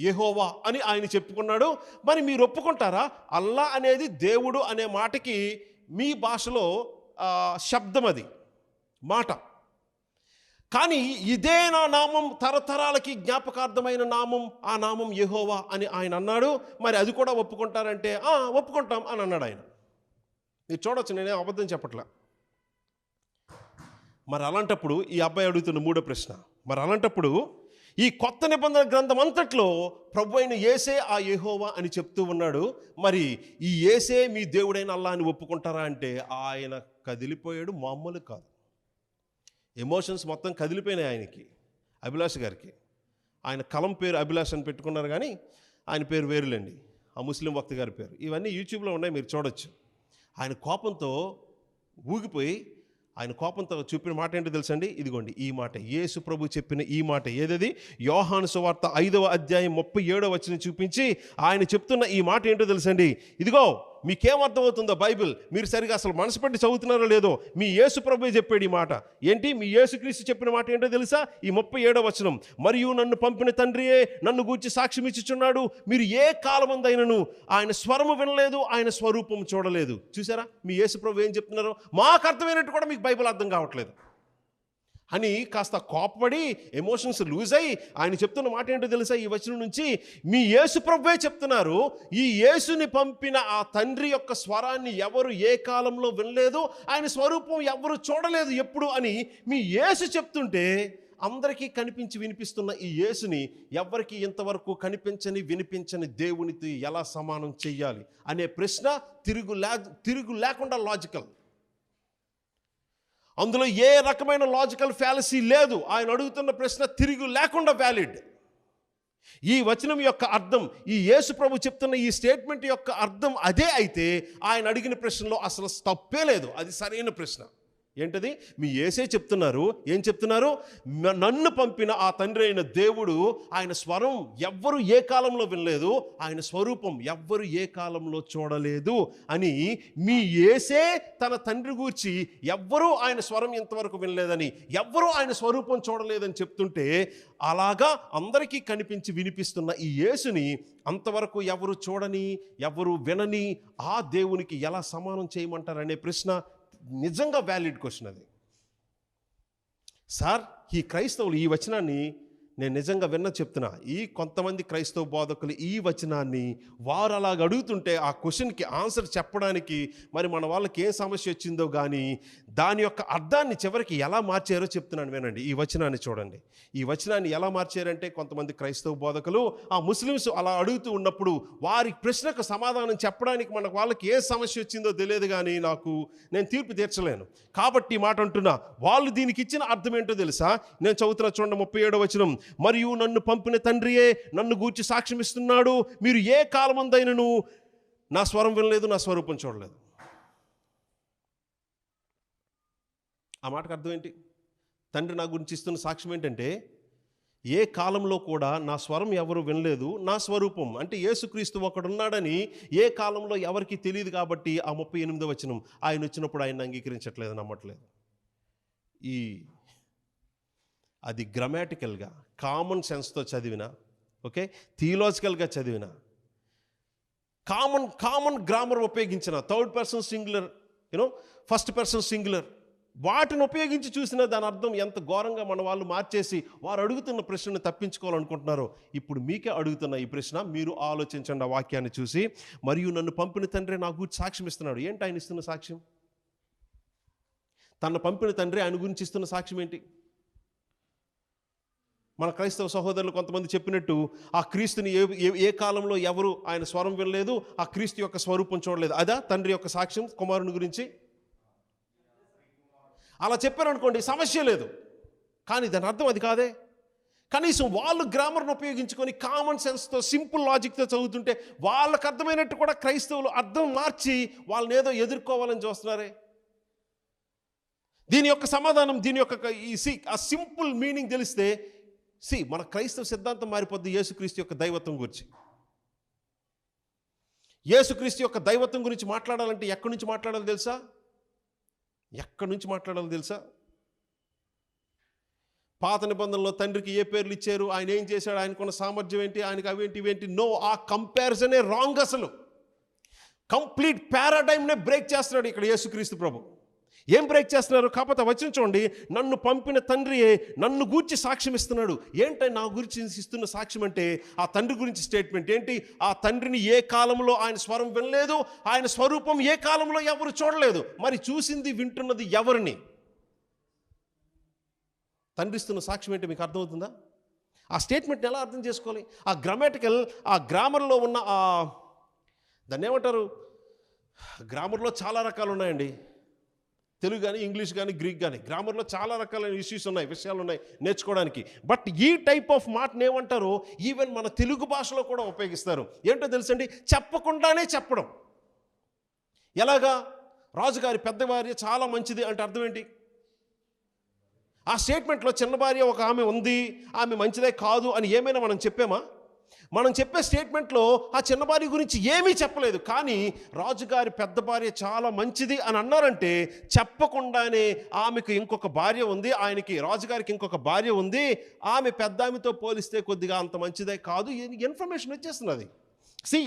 యెహోవా అని ఆయన చెప్పుకున్నాడు. మరి మీరు ఒప్పుకుంటారా? అల్లా అనేది దేవుడు అనే మాటకి మీ భాషలో శబ్దం, అది మాట. కానీ ఇదే నా నామం, తరతరాలకి జ్ఞాపకార్థమైన నామం, ఆ నామం యెహోవా అని ఆయన అన్నాడు. మరి అది కూడా ఒప్పుకుంటారంటే ఒప్పుకుంటాం అని అన్నాడు ఆయన. మీరు చూడొచ్చు, నేనే అబద్ధం చెప్పట్లా. మరి అలాంటప్పుడు ఈ అబ్బాయి అడుగుతున్న మూడో ప్రశ్న, మరి అలాంటప్పుడు ఈ కొత్త నిబంధన గ్రంథం అంతట్లో ప్రభు అయిన యేసే ఆ యెహోవా అని చెప్తూ ఉన్నాడు. మరి ఈ యేసే మీ దేవుడైన అల్లా అని ఒప్పుకుంటారా అంటే, ఆయన కదిలిపోయాడు, మామూలు కాదు. ఎమోషన్స్ మొత్తం కదిలిపోయినాయి ఆయనకి, అభిలాష్ గారికి. ఆయన కలం పేరు అభిలాష్ అని పెట్టుకున్నారు, కానీ ఆయన పేరు వేరులేండి, ఆ ముస్లిం వక్త గారి పేరు. ఇవన్నీ యూట్యూబ్లో ఉన్నాయి, మీరు చూడొచ్చు. ఆయన కోపంతో ఊగిపోయి, ఆయన కోపంతో చెప్పిన మాట ఏంటో తెలుసండి? ఇదిగోండి ఈ మాట, యేసు ప్రభు చెప్పిన ఈ మాట. ఏదది? యోహాను సువార్త 5వ అధ్యాయం 37వ వచనం చూపించి ఆయన చెప్తున్న ఈ మాట ఏంటో తెలుసండి? ఇదిగో మీకేమర్థమవుతుందో బైబిల్, మీరు సరిగా అసలు మనసు పెట్టి చదువుతున్నారో లేదో, మీ యేసు ప్రభువే చెప్పాడు ఈ మాట. ఏంటి? మీ యేసుక్రీస్తు చెప్పిన మాట ఏంటో తెలుసా? ఈ 37వ వచనం, మరియు నన్ను పంపిన తండ్రియే నన్ను గూర్చి సాక్ష్యం ఇచ్చుచున్నాడు, మీరు ఏ కాలమందైనను ఆయన స్వరము వినలేదు, ఆయన స్వరూపం చూడలేదు. చూసారా మీ యేసు ప్రభు ఏం చెప్తున్నారో? మాకు అర్థమైనట్టు కూడా మీకు బైబిల్ అర్థం కావట్లేదు అని కాస్త కోపపడి ఎమోషన్స్ లూజ్ అయ్యి ఆయన చెప్తున్న మాట ఏంటో తెలుసా? ఈ వచనం నుంచి మీ యేసు ప్రభువే చెప్తున్నారు, ఈ యేసుని పంపిన ఆ తండ్రి యొక్క స్వరాన్ని ఎవరు ఏ కాలంలో వినలేదు, ఆయన స్వరూపం ఎవరు చూడలేదు ఎప్పుడు అని మీ యేసు చెప్తుంటే, అందరికీ కనిపించి వినిపిస్తున్న ఈ యేసుని ఎవరికి ఇంతవరకు కనిపించని వినిపించని దేవునితో ఎలా సమానం చెయ్యాలి అనే ప్రశ్న తిరుగు లేకుండా లాజికల్. అందులో ఏ రకమైన లాజికల్ ఫ్యాలసీ లేదు. ఆయన అడుగుతున్న ప్రశ్న తిరిగి లేకుండా వ్యాలిడ్. ఈ వచనం యొక్క అర్థం, ఈ యేసు ప్రభు చెప్తున్న ఈ స్టేట్మెంట్ యొక్క అర్థం అదే అయితే, ఆయన అడిగిన ప్రశ్నలో అసలు తప్పే లేదు, అది సరైన ప్రశ్న. ఏంటది? మీ యేసే చెప్తున్నారు. ఏం చెప్తున్నారు? నన్ను పంపిన ఆ తండ్రి అయిన దేవుడు, ఆయన స్వరం ఎవ్వరు ఏ కాలంలో వినలేదు, ఆయన స్వరూపం ఎవ్వరు ఏ కాలంలో చూడలేదు అని మీ యేసే తన తండ్రి గూర్చి ఎవ్వరూ ఆయన స్వరం ఇంతవరకు వినలేదని, ఎవ్వరూ ఆయన స్వరూపం చూడలేదని చెప్తుంటే, అలాగా అందరికీ కనిపించి వినిపిస్తున్న ఈ యేసుని అంతవరకు ఎవరు చూడని, ఎవరు వినని ఆ దేవునికి ఎలా సమానం చేయమంటారనే ప్రశ్న నిజంగా వ్యాలిడ్ క్వశ్చన్ అది. సార్, ఈ క్రైస్తవులు ఈ వచనాన్ని నేను నిజంగా చెప్తున్నా, ఈ కొంతమంది క్రైస్తవ బోధకులు ఈ వచనాన్ని వారు అలాగ అడుగుతుంటే ఆ క్వశ్చన్కి ఆన్సర్ చెప్పడానికి మరి మన వాళ్ళకి ఏం సమస్య వచ్చిందో కానీ దాని యొక్క అర్థాన్ని చివరికి ఎలా మార్చారో చెప్తున్నాను వినండి. ఈ వచనాన్ని చూడండి. ఈ వచనాన్ని ఎలా మార్చారంటే, కొంతమంది క్రైస్తవ బోధకులు ఆ ముస్లిమ్స్ అలా అడుగుతూ ఉన్నప్పుడు వారి ప్రశ్నకు సమాధానం చెప్పడానికి మన వాళ్ళకి ఏ సమస్య వచ్చిందో తెలియదు, కానీ నేను తీర్పు తీర్చలేను కాబట్టి ఈ మాట అంటున్నా. వాళ్ళు దీనికి ఇచ్చిన అర్థం ఏంటో తెలుసా? నేను చదువుతున్నా చూడండి, 37వ వచనం, మరియు నన్ను పంపిన తండ్రియే నన్ను గూర్చి సాక్ష్యం ఇస్తున్నాడు, మీరు ఏ కాలమందైనను నా స్వరం వినలేదు, నా స్వరూపం చూడలేదు. ఆ మాటకు అర్థం ఏంటి? తండ్రి నా గురించి ఇస్తున్న సాక్ష్యం ఏంటంటే, ఏ కాలంలో కూడా నా స్వరం ఎవరు వినలేదు, నా స్వరూపం అంటే యేసుక్రీస్తు ఒకడున్నాడని ఏ కాలంలో ఎవరికి తెలియదు. కాబట్టి ఆ 38వ వచనం, ఆయన వచ్చినప్పుడు ఆయన అంగీకరించట్లేదు, నమ్మట్లేదు. అది గ్రామాటికల్గా కామన్ సెన్స్తో చదివిన, ఓకే, థియలాజికల్గా చదివిన, కామన్ గ్రామర్ ఉపయోగించిన, third person singular, first person singular, వాటిని ఉపయోగించి చూసిన దాని అర్థం ఎంత ఘోరంగా మన వాళ్ళు మార్చేసి వారు అడుగుతున్న ప్రశ్నను తప్పించుకోవాలనుకుంటున్నారో. ఇప్పుడు మీకే అడుగుతున్న ఈ ప్రశ్న, మీరు ఆలోచించండి ఆ వాక్యాన్ని చూసి. మరియు నన్ను పంపిన తండ్రి నా గురించి సాక్ష్యం ఇస్తున్నాడు. ఏంటి ఆయన ఇస్తున్న సాక్ష్యం? తన పంపిన తండ్రి ఆయన గురించి ఇస్తున్న సాక్ష్యం ఏంటి? మన క్రైస్తవ సహోదరులు కొంతమంది చెప్పినట్టు, ఆ క్రీస్తుని ఏ కాలంలో ఎవరు ఆయన స్వరం వినలేదు, ఆ క్రీస్తు యొక్క స్వరూపం చూడలేదు. అదా తండ్రి యొక్క సాక్ష్యం కుమారుని గురించి? అలా చెప్పారనుకోండి, సమస్య లేదు. కానీ దాని అర్థం అది కాదే. కనీసం వాళ్ళు గ్రామర్ను ఉపయోగించుకొని కామన్ సెన్స్తో, సింపుల్ లాజిక్తో చదువుతుంటే వాళ్ళకు అర్థమైనట్టు కూడా క్రైస్తవులు అర్థం మార్చి వాళ్ళని ఏదో ఎదుర్కోవాలని చూస్తున్నారే. దీని యొక్క సమాధానం, దీని యొక్క ఆ సింపుల్ మీనింగ్ తెలిస్తే మన క్రైస్తవ సిద్ధాంతం మారిపోద్ది. యేసుక్రీస్తు యొక్క దైవత్వం గురించి, యేసుక్రీస్తు యొక్క దైవత్వం గురించి మాట్లాడాలంటే ఎక్కడి నుంచి మాట్లాడాలో తెలుసా? పాత నిబంధనలో తండ్రికి ఏ పేర్లు ఇచ్చారు, ఆయన ఏం చేశాడు, ఆయనకున్న సామర్థ్యం ఏంటి, ఆయనకు అవేంటి ఇవేంటి, నో, ఆ కంపారిజనే రాంగ్. అసలు కంప్లీట్ పారాడైమ్నే బ్రేక్ చేస్తున్నాడు ఇక్కడ యేసుక్రీస్తు ప్రభు. ఏం బ్రేక్ చేస్తున్నారు? కాకపోతే వచనం చూడండి, నన్ను పంపిన తండ్రియే నన్ను గూర్చి సాక్ష్యం ఇస్తున్నాడు. ఏంటంటే నా గురించి ఇస్తున్న సాక్ష్యం అంటే ఆ తండ్రి గురించి స్టేట్మెంట్ ఏంటి? ఆ తండ్రిని ఏ కాలంలో ఆయన స్వరం వినలేదు, ఆయన స్వరూపం ఏ కాలంలో ఎవరు చూడలేదు. మరి చూసింది వింటున్నది ఎవరిని? తండ్రి ఇస్తున్న సాక్ష్యం ఏంటి మీకు అర్థమవుతుందా? ఆ స్టేట్మెంట్ని ఎలా అర్థం చేసుకోవాలి? ఆ గ్రామాటికల్, ఆ గ్రామర్లో ఉన్న దాన్ని ఏమంటారు? గ్రామర్లో చాలా రకాలు ఉన్నాయండి. తెలుగు కానీ, ఇంగ్లీష్ కానీ, గ్రీక్ కానీ, గ్రామర్లో చాలా రకాలైన విషయాలు ఉన్నాయి నేర్చుకోవడానికి. బట్ ఈ టైప్ ఆఫ్ మాటను ఏమంటారో ఈవెన్ మన తెలుగు భాషలో కూడా ఉపయోగిస్తారు. ఏంటో తెలుసండి? చెప్పకుండానే చెప్పడం. ఎలాగా? రాజుగారి పెద్ద భార్య చాలా మంచిది అంటే అర్థం ఏంటి? ఆ స్టేట్మెంట్లో చిన్న భార్య ఒక ఆమె ఉంది, ఆమె మంచిదే కాదు అని ఏమైనా మనం చెప్పామా? మనం చెప్పే స్టేట్మెంట్లో ఆ చిన్న భార్య గురించి ఏమీ చెప్పలేదు. కానీ రాజుగారి పెద్ద భార్య చాలా మంచిది అని అన్నారంటే చెప్పకుండానే ఆమెకు ఇంకొక భార్య ఉంది, ఆయనకి రాజుగారికి ఇంకొక భార్య ఉంది, ఆమె పెద్ద ఆమెతో పోలిస్తే కొద్దిగా అంత మంచిదే కాదు, ఇన్ఫర్మేషన్ వచ్చేస్తున్నది.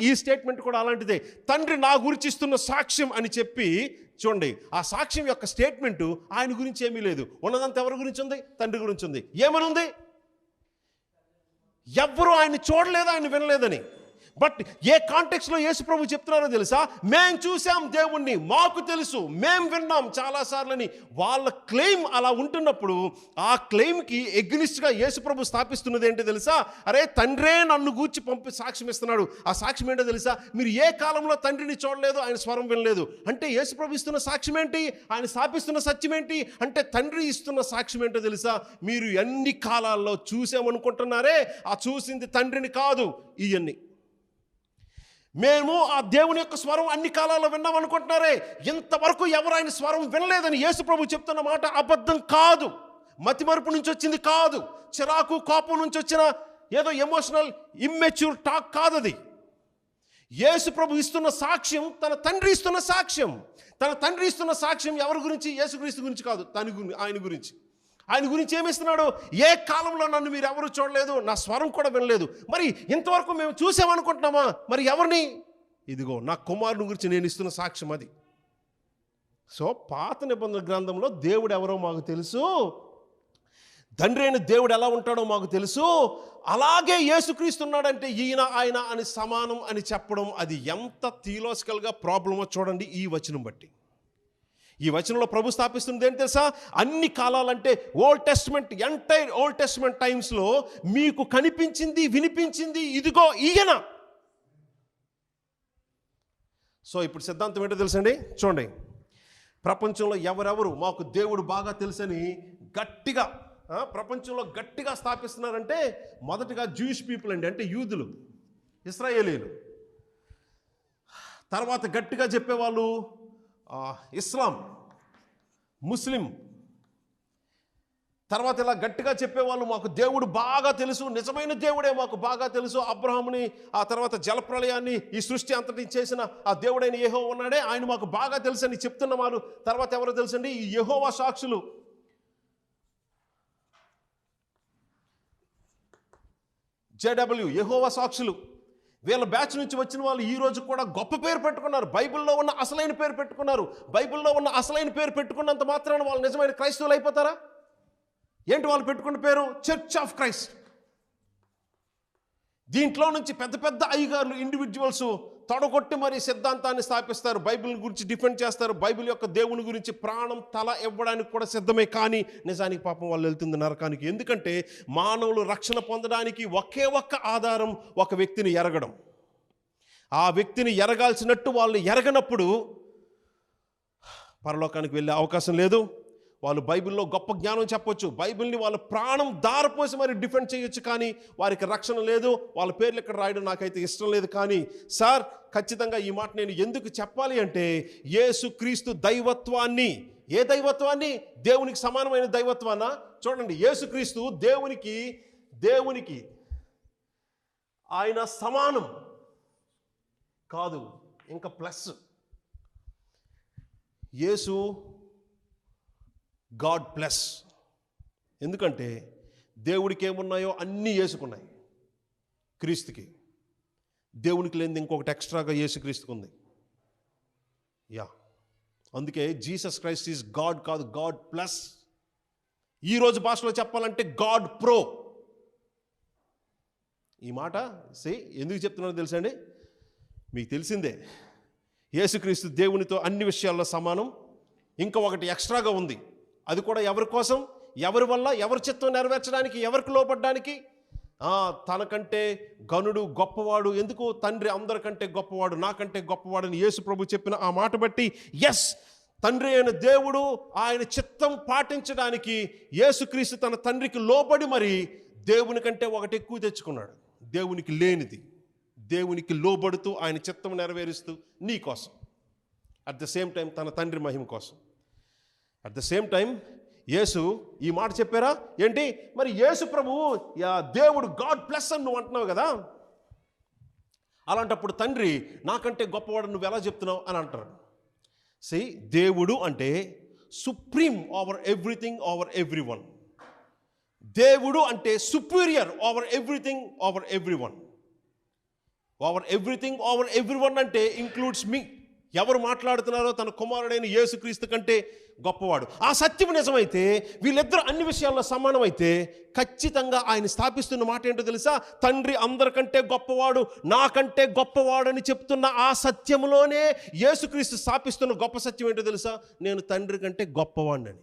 ఈ స్టేట్మెంట్ కూడా అలాంటిదే. తండ్రి నా గురించి ఇస్తున్న సాక్ష్యం అని చెప్పి చూడండి, ఆ సాక్ష్యం యొక్క స్టేట్మెంటు ఆయన గురించి ఏమీ లేదు. ఉన్నదంతా ఎవరి గురించి ఉంది? తండ్రి గురించి ఉంది. ఏమనుంది? ఎవ్వరూ ఆయన చూడలేదు, ఆయన వినలేదని. బట్ ఏ కాంటెక్స్లో యేసుప్రభు చెప్తున్నారో తెలుసా? మేం చూసాం దేవుణ్ణి, మాకు తెలుసు, మేం విన్నాం చాలాసార్లని వాళ్ళ క్లెయిమ్ అలా ఉంటున్నప్పుడు ఆ క్లెయిమ్కి ఎగ్నిస్ట్గా యేసుప్రభు స్థాపిస్తున్నది ఏంటో తెలుసా? అరే తండ్రే నన్ను గూర్చి పంపి సాక్ష్యం ఇస్తున్నాడు. ఆ సాక్ష్యం ఏంటో తెలుసా? మీరు ఏ కాలంలో తండ్రిని చూడలేదు, ఆయన స్వరం వినలేదు అంటే యేసుప్రభు ఇస్తున్న సాక్ష్యం ఏంటి? ఆయన స్థాపిస్తున్న సత్యం ఏంటి అంటే తండ్రి ఇస్తున్న సాక్ష్యం ఏంటో తెలుసా? మీరు ఎన్ని కాలాల్లో చూసామనుకుంటున్నారే, ఆ చూసింది తండ్రిని కాదు. ఇవన్నీ మేము ఆ దేవుని యొక్క స్వరం అన్ని కాలాల్లో విన్నాం అనుకుంటున్నారే, ఇంతవరకు ఎవరు ఆయన స్వరం వినలేదని యేసుప్రభు చెప్తున్న మాట అబద్ధం కాదు. మతిమరుపు నుంచి వచ్చింది కాదు, చిరాకు కోపం నుంచి వచ్చిన ఏదో ఎమోషనల్ ఇమ్మెచ్యూర్ టాక్ కాదు. అది యేసుప్రభు ఇస్తున్న సాక్ష్యం, తన తండ్రి ఇస్తున్న సాక్ష్యం. తన తండ్రి ఇస్తున్న సాక్ష్యం ఎవరి గురించి? యేసుక్రీస్తు గురించి కాదు, ఆయన గురించి. ఆయన గురించి ఏమిస్తున్నాడు? ఏ కాలంలో నన్ను మీరు ఎవరు చూడలేదు, నా స్వరం కూడా వినలేదు. మరి ఇంతవరకు మేము చూసామనుకుంటున్నామా? మరి ఎవరిని? ఇదిగో నా కుమారుని గురించి నేను ఇస్తున్న సాక్ష్యం అది. సో పాత నిబంధన గ్రంథంలో దేవుడు ఎవరో మాకు తెలుసు, తండ్రి అయిన దేవుడు ఎలా ఉంటాడో మాకు తెలుసు. అలాగే యేసుక్రీస్తు ఉన్నాడంటే ఈయన ఆయన అని సమానం అని చెప్పడం అది ఎంత థియలాజికల్గా ప్రాబ్లమో చూడండి ఈ వచనం బట్టి. ఈ వచనంలో ప్రభు స్థాపిస్తుంది ఏంటి తెలుసా? అన్ని కాలాలంటే old testament, entire old testament టైమ్స్లో మీకు కనిపించింది, వినిపించింది ఇదిగో ఈయన. సో ఇప్పుడు సిద్ధాంతం ఏంటో తెలుసండి? చూడండి, ప్రపంచంలో ఎవరెవరు మాకు దేవుడు బాగా తెలుసని గట్టిగా ప్రపంచంలో గట్టిగా స్థాపిస్తున్నారంటే మొదటిగా జూయిష్ పీపుల్ అండి, అంటే యూదులు, ఇశ్రాయేలీలు. తర్వాత గట్టిగా చెప్పేవాళ్ళు ఇస్లాం, ముస్లిం. తర్వాత ఇలా గట్టిగా చెప్పేవాళ్ళు మాకు దేవుడు బాగా తెలుసు, నిజమైన దేవుడే మాకు బాగా తెలుసు, అబ్రహాముని ఆ తర్వాత జలప్రళయాన్ని ఈ సృష్టి అంతటి చేసిన ఆ దేవుడైన యెహోవా ఉన్నాడే, ఆయన మాకు బాగా తెలుసు అని చెప్తున్న వాళ్ళు. తర్వాత ఎవరో తెలుసండి, ఈ యెహోవా సాక్షులు, జేడబ్ల్యూ, యెహోవా సాక్షులు. వీళ్ళ బ్యాచ్ నుంచి వచ్చిన వాళ్ళు ఈ రోజు కూడా గొప్ప పేరు పెట్టుకున్నారు, బైబిల్లో ఉన్న అసలైన పేరు పెట్టుకున్నారు. బైబిల్లో ఉన్న అసలైన పేరు పెట్టుకున్నంత మాత్రాన వాళ్ళు నిజమైన క్రైస్తవులు అయిపోతారా? ఏంటి వాళ్ళు పెట్టుకున్న పేరు? Church of Christ. దీంట్లో నుంచి పెద్ద పెద్ద అయ్యగారులు, ఇండివిజువల్స్ తొడగొట్టి మరి సిద్ధాంతాన్ని స్థాపిస్తారు, బైబిల్ గురించి డిఫెండ్ చేస్తారు, బైబిల్ యొక్క దేవుని గురించి ప్రాణం తల ఇవ్వడానికి కూడా సిద్ధమే. కానీ నిజానికి పాపం వాళ్ళు వెళ్తుంది నరకానికి. ఎందుకంటే మానవులు రక్షణ పొందడానికి ఒకే ఒక్క ఆధారం, ఒక వ్యక్తిని ఎరగడం. ఆ వ్యక్తిని ఎరగాల్సినట్టు వాళ్ళు ఎరగనప్పుడు పరలోకానికి వెళ్ళే అవకాశం లేదు. వాళ్ళు బైబిల్లో గొప్ప జ్ఞానం చెప్పొచ్చు, బైబిల్ని వాళ్ళ ప్రాణం దారిపోసి మరి డిఫెండ్ చేయొచ్చు, కానీ వారికి రక్షణ లేదు. వాళ్ళ పేర్లు ఇక్కడ రాయడం నాకైతే ఇష్టం లేదు. కానీ సార్, ఖచ్చితంగా ఈ మాట నేను ఎందుకు చెప్పాలి అంటే, యేసుక్రీస్తు దైవత్వాన్ని, ఏ దైవత్వాన్ని? దేవునికి సమానమైన దైవత్వాన్నా? చూడండి, యేసుక్రీస్తు దేవునికి ఆయన సమానం కాదు, ఇంకా ప్లస్. యేసు గాడ్ ప్లస్. ఎందుకంటే దేవుడికి ఏమున్నాయో అన్నీ యేసుకున్నాయి, క్రీస్తుకి. దేవునికి లేనిది ఇంకొకటి ఎక్స్ట్రాగా యేసుక్రీస్తుకు ఉంది. అందుకే జీసస్ క్రైస్ట్ ఈజ్ గాడ్ కాదు, గాడ్ ప్లస్. ఈరోజు భాషలో చెప్పాలంటే గాడ్ ప్రో. ఈ మాట ఎందుకు చెప్తున్నానో తెలుసా అండి? మీకు తెలిసిందే, యేసుక్రీస్తు దేవునితో అన్ని విషయాల్లో సమానం. ఇంకా ఒకటి ఎక్స్ట్రాగా ఉంది. అది కూడా ఎవరి కోసం, ఎవరి వల్ల, ఎవరి చిత్తం నెరవేర్చడానికి, ఎవరికి లోపడ్డానికి? తనకంటే గనుడు, గొప్పవాడు. ఎందుకు? తండ్రి అందరికంటే గొప్పవాడు, నాకంటే గొప్పవాడు అని యేసు ప్రభు చెప్పిన ఆ మాట బట్టి, ఎస్, తండ్రి అయిన దేవుడు ఆయన చిత్తం పాటించడానికి యేసుక్రీస్తు తన తండ్రికి లోబడి మరి దేవుని కంటే ఒకటి ఎక్కువ తెచ్చుకున్నాడు. దేవునికి లేనిది దేవునికి లోబడుతూ ఆయన చిత్తం నెరవేరుస్తూ నీ కోసం, అట్ ద సేమ్ టైం తన తండ్రి మహిమ కోసం. అట్ ద సేమ్ టైం యేసు ఈ మాట చెప్పారా ఏంటి? మరి యేసు ప్రభువు దేవుడు గాడ్ ప్లస్ అని నువ్వు అంటున్నావు కదా, అలాంటప్పుడు తండ్రి నాకంటే గొప్పవాడు నువ్వు ఎలా చెప్తున్నావు అని అంటారు. దేవుడు అంటే supreme over everything, over every one. దేవుడు అంటే superior over everything, over every one. Over everything, over every one అంటే ఇంక్లూడ్స్ మీ. ఎవరు మాట్లాడుతున్నారో తన కుమారుడైన యేసుక్రీస్తు కంటే గొప్పవాడు. ఆ సత్యం నిజమైతే, వీళ్ళిద్దరూ అన్ని విషయాల్లో సమానమైతే, ఖచ్చితంగా ఆయన స్థాపిస్తున్న మాట ఏంటో తెలుసా? తండ్రి అందరికంటే గొప్పవాడు, నాకంటే గొప్పవాడని చెప్తున్న ఆ సత్యంలోనే యేసుక్రీస్తు స్థాపిస్తున్న గొప్ప సత్యం ఏంటో తెలుసా? నేను తండ్రి కంటే గొప్పవాడిని.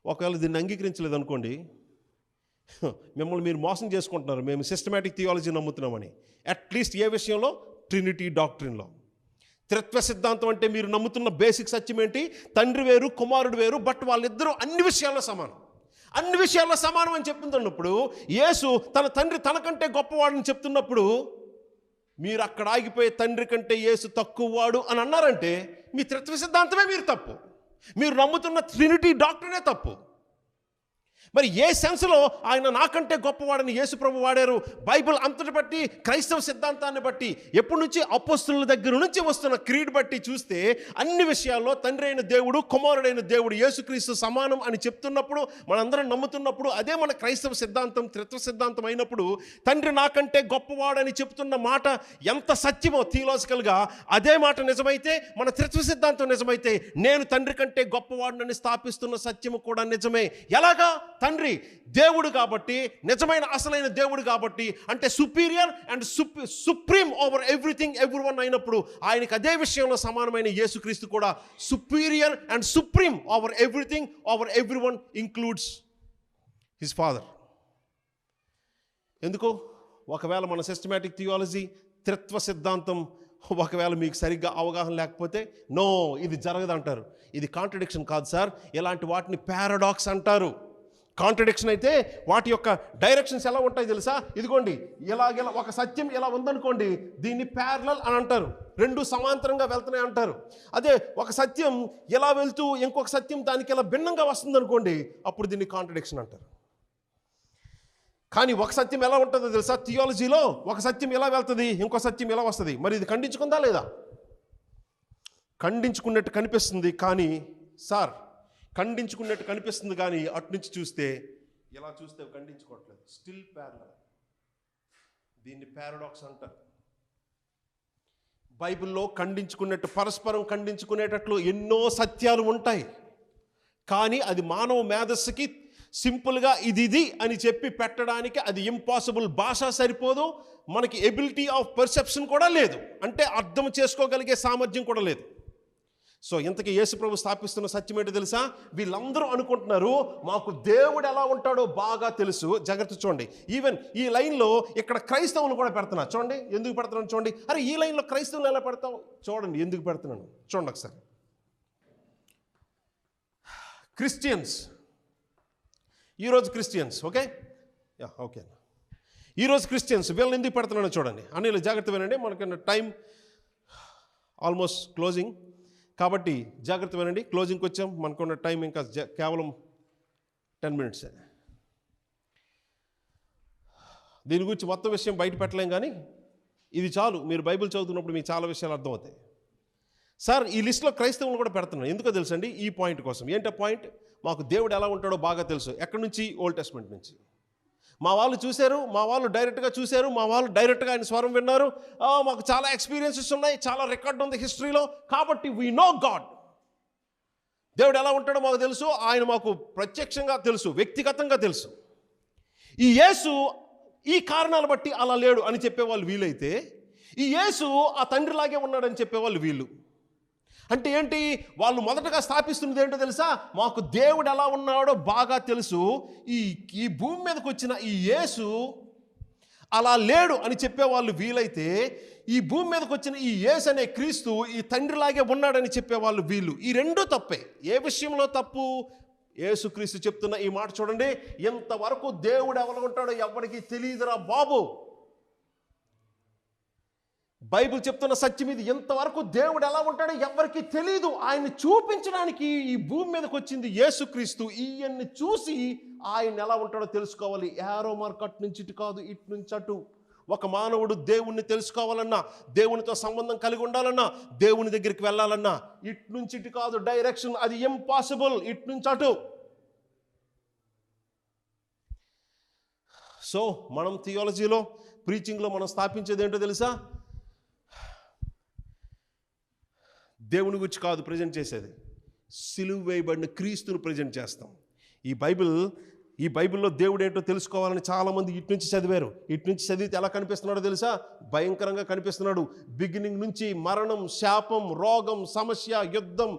ఒకవేళ దీన్ని అంగీకరించలేదు అనుకోండి, మిమ్మల్ని మీరు మోసం చేసుకుంటున్నారు. మేము సిస్టమాటిక్ థియాలజీ నమ్ముతున్నామని. అట్లీస్ట్ ఏ విషయంలో? ట్రినిటీ డాక్ట్రిన్లో. త్రిత్వ సిద్ధాంతం అంటే మీరు నమ్ముతున్న బేసిక్ సత్యం ఏంటి? తండ్రి వేరు, కుమారుడు వేరు, బట్ వాళ్ళిద్దరూ అన్ని విషయాల్లో సమానం. అన్ని విషయాల్లో సమానం అని చెప్తున్నప్పుడు, యేసు తన తండ్రి తనకంటే గొప్పవాడని చెప్తున్నప్పుడు, మీరు అక్కడ ఆగిపోయే తండ్రి కంటే యేసు తక్కువవాడు అని అన్నారంటే మీ త్రిత్వ సిద్ధాంతమే మీరు తప్పు. మీరు నమ్ముతున్న ట్రినిటీ డాక్ట్రినే తప్పు. మరి ఏ సెన్స్లో ఆయన నాకంటే గొప్పవాడని యేసు ప్రభు వాడారు? బైబిల్ అంతటి బట్టి, క్రైస్తవ సిద్ధాంతాన్ని బట్టి, ఎప్పటి నుంచి అపోస్తుల దగ్గర నుంచి వస్తున్న క్రీడ్ బట్టి చూస్తే అన్ని విషయాల్లో తండ్రి అయిన దేవుడు, కుమారుడైన దేవుడు యేసుక్రీస్తు సమానం అని చెప్తున్నప్పుడు, మనందరం నమ్ముతున్నప్పుడు, అదే మన క్రైస్తవ సిద్ధాంతం, త్రిత్వ సిద్ధాంతం అయినప్పుడు, తండ్రి నాకంటే గొప్పవాడని చెప్తున్న మాట ఎంత సత్యమో థియలాజికల్గా, అదే మాట నిజమైతే, మన త్రిత్వ సిద్ధాంతం నిజమైతే, నేను తండ్రి కంటే గొప్పవాడని స్థాపిస్తున్న సత్యము కూడా నిజమే. ఎలాగా? తండ్రి దేవుడు కాబట్టి, నిజమైన అసలైన దేవుడు కాబట్టి, అంటే superior and supreme over everything, every one అయినప్పుడు, ఆయనకి అదే విషయంలో సమానమైన యేసుక్రీస్తు కూడా superior and supreme over everything, over every one, includes his father. ఎందుకు? ఒకవేళ మన సిస్టమాటిక్ థియాలజీ, త్రిత్వ సిద్ధాంతం ఒకవేళ మీకు సరిగ్గా అవగాహన లేకపోతే, నో, ఇది జరగదు అంటారు. ఇది కాంట్రడిక్షన్ కాదు సార్, ఇలాంటి వాటిని పారాడాక్స్ అంటారు. కాంట్రడిక్షన్ అయితే వాటి యొక్క డైరెక్షన్స్ ఎలా ఉంటాయి తెలుసా? ఇదిగోండి, ఇలాగెలా ఒక సత్యం ఇలా ఉందనుకోండి, దీన్ని ప్యారలల్ అని అంటారు, రెండు సమాంతరంగా వెళ్తున్నాయి అంటారు. అదే ఒక సత్యం ఎలా వెళ్తూ ఇంకొక సత్యం దానికి ఇలా భిన్నంగా వస్తుంది అనుకోండి, అప్పుడు దీన్ని కాంట్రడిక్షన్ అంటారు. కానీ ఒక సత్యం ఎలా ఉంటుందో తెలుసా? థియాలజీలో ఒక సత్యం ఎలా వెళ్తుంది, ఇంకో సత్యం ఎలా వస్తుంది. మరి ఇది ఖండించుకుందా లేదా? ఖండించుకున్నట్టు కనిపిస్తుంది, కానీ సార్ ఖండించుకున్నట్టు కనిపిస్తుంది, కానీ అటు నుంచి చూస్తే ఎలా చూస్తే ఖండించుకోవట్లేదు. Still parallel. దీన్ని పారాడాక్స్ అంటారు. బైబిల్లో ఖండించుకున్నట్టు, పరస్పరం ఖండించుకునేటట్లు ఎన్నో సత్యాలు ఉంటాయి, కానీ అది మానవ మేధస్సుకి సింపుల్గా ఇది అని చెప్పి పెట్టడానికి అది ఇంపాసిబుల్. భాష సరిపోదు, మనకి ఎబిలిటీ ఆఫ్ పర్సెప్షన్ కూడా లేదు, అంటే అర్థం చేసుకోగలిగే సామర్థ్యం కూడా లేదు. సో ఇంతకీ యేసుప్రభు స్థాపిస్తున్న సత్యం ఏంటో తెలుసా? వీళ్ళందరూ అనుకుంటున్నారు మాకు దేవుడు ఎలా ఉంటాడో బాగా తెలుసు. జాగ్రత్త చూడండి, ఈవెన్ ఈ లైన్లో ఇక్కడ క్రైస్తవులు కూడా పెడుతున్నా. చూడండి ఎందుకు పెడుతున్నాను చూడండి. అరే ఈ లైన్లో క్రైస్తవులు ఎలా పెడతావు? చూడండి ఎందుకు పెడుతున్నాను, చూడండి ఒకసారి. క్రిస్టియన్స్, ఈరోజు క్రిస్టియన్స్, ఓకే ఓకే, ఈరోజు క్రిస్టియన్స్ వీళ్ళని ఎందుకు పెడుతున్నానో చూడండి. అన్ని జాగ్రత్త వినండి, మనకి టైం ఆల్మోస్ట్ క్లోజింగ్ కాబట్టి జాగ్రత్త వినండి. క్లోజింగ్కి వచ్చాం, మనకున్న టైం ఇంకా కేవలం 10 minutes. దీని గురించి మొత్తం విషయం బయట పెట్టలేం, కానీ ఇది చాలు. మీరు బైబిల్ చదువుతున్నప్పుడు మీకు చాలా విషయాలు అర్థమవుతాయి. సార్ ఈ లిస్ట్లో క్రైస్తవులు కూడా పెడుతున్నాను, ఎందుకో తెలుసండి? ఈ పాయింట్ కోసం. ఏంటో పాయింట్? మాకు దేవుడు ఎలా ఉంటాడో బాగా తెలుసు. ఎక్కడి నుంచి? ఓల్డ్ టెస్ట్మెంట్ నుంచి. మా వాళ్ళు చూశారు, మా వాళ్ళు డైరెక్ట్గా చూశారు, మా వాళ్ళు డైరెక్ట్గా ఆయన స్వరం విన్నారు. మాకు చాలా ఎక్స్పీరియన్సెస్ ఉన్నాయి, చాలా రికార్డ్ ఉంది హిస్టరీలో, కాబట్టి వీ నో గాడ్. దేవుడు ఎలా ఉంటాడో మాకు తెలుసు, ఆయన మాకు ప్రత్యక్షంగా తెలుసు, వ్యక్తిగతంగా తెలుసు. ఈ యేసు ఈ కారణాలు బట్టి అలా లేడు అని చెప్పేవాళ్ళు వీలైతే, ఈ యేసు ఆ తండ్రిలాగే ఉన్నాడని చెప్పేవాళ్ళు వీళ్ళు. అంటే ఏంటి? వాళ్ళు మొదటగా స్థాపిస్తున్నది ఏంటో తెలుసా? మాకు దేవుడు ఎలా ఉన్నాడో బాగా తెలుసు, ఈ భూమి మీదకి వచ్చిన ఈ యేసు అలా లేడు అని చెప్పేవాళ్ళు వీలైతే, ఈ భూమి మీదకి వచ్చిన ఈ యేసు అనే క్రీస్తు ఈ తండ్రిలాగే ఉన్నాడని చెప్పేవాళ్ళు వీళ్ళు. ఈ రెండూ తప్పే. ఏ విషయంలో తప్పు? యేసుక్రీస్తు చెప్తున్న ఈ మాట చూడండి, ఇంతవరకు దేవుడు ఎలా ఉంటాడో ఎవరికి తెలియదురా బాబు. బైబిల్ చెప్తున్న సత్యం ఇది. ఇంతవరకు దేవుడు ఎలా ఉంటాడో ఎవరికి తెలియదు. ఆయన్ని చూపించడానికి ఈ భూమి మీదకి వచ్చింది యేసుక్రీస్తు. ఈయన్ని చూసి ఆయన ఎలా ఉంటాడో తెలుసుకోవాలి. యారో మార్క్ అటు నుంచి ఇటు కాదు, ఇటు నుంచి అటు. ఒక మానవుడు దేవుణ్ణి తెలుసుకోవాలన్నా, దేవునితో సంబంధం కలిగి ఉండాలన్నా, దేవుని దగ్గరికి వెళ్ళాలన్నా ఇటు నుంచి ఇటు కాదు, డైరెక్షన్ అది ఇంపాసిబుల్. ఇటు నుంచి అటు. సో మనం థియాలజీలో, ప్రీచింగ్లో మనం స్థాపించేది ఏంటో తెలుసా? దేవుని గురించి కాదు ప్రజెంట్ చేసేది, సిలువ వేయబడిన క్రీస్తును ప్రజెంట్ చేస్తాం. ఈ బైబిల్లో దేవుడు ఏంటో తెలుసుకోవాలని చాలామంది ఇటు నుంచి చదివారు. ఇటు నుంచి చదివితే ఎలా కనిపిస్తున్నాడో తెలుసా? భయంకరంగా కనిపిస్తున్నాడు. బిగినింగ్ నుంచి మరణం, శాపం, రోగం, సమస్య, యుద్ధం,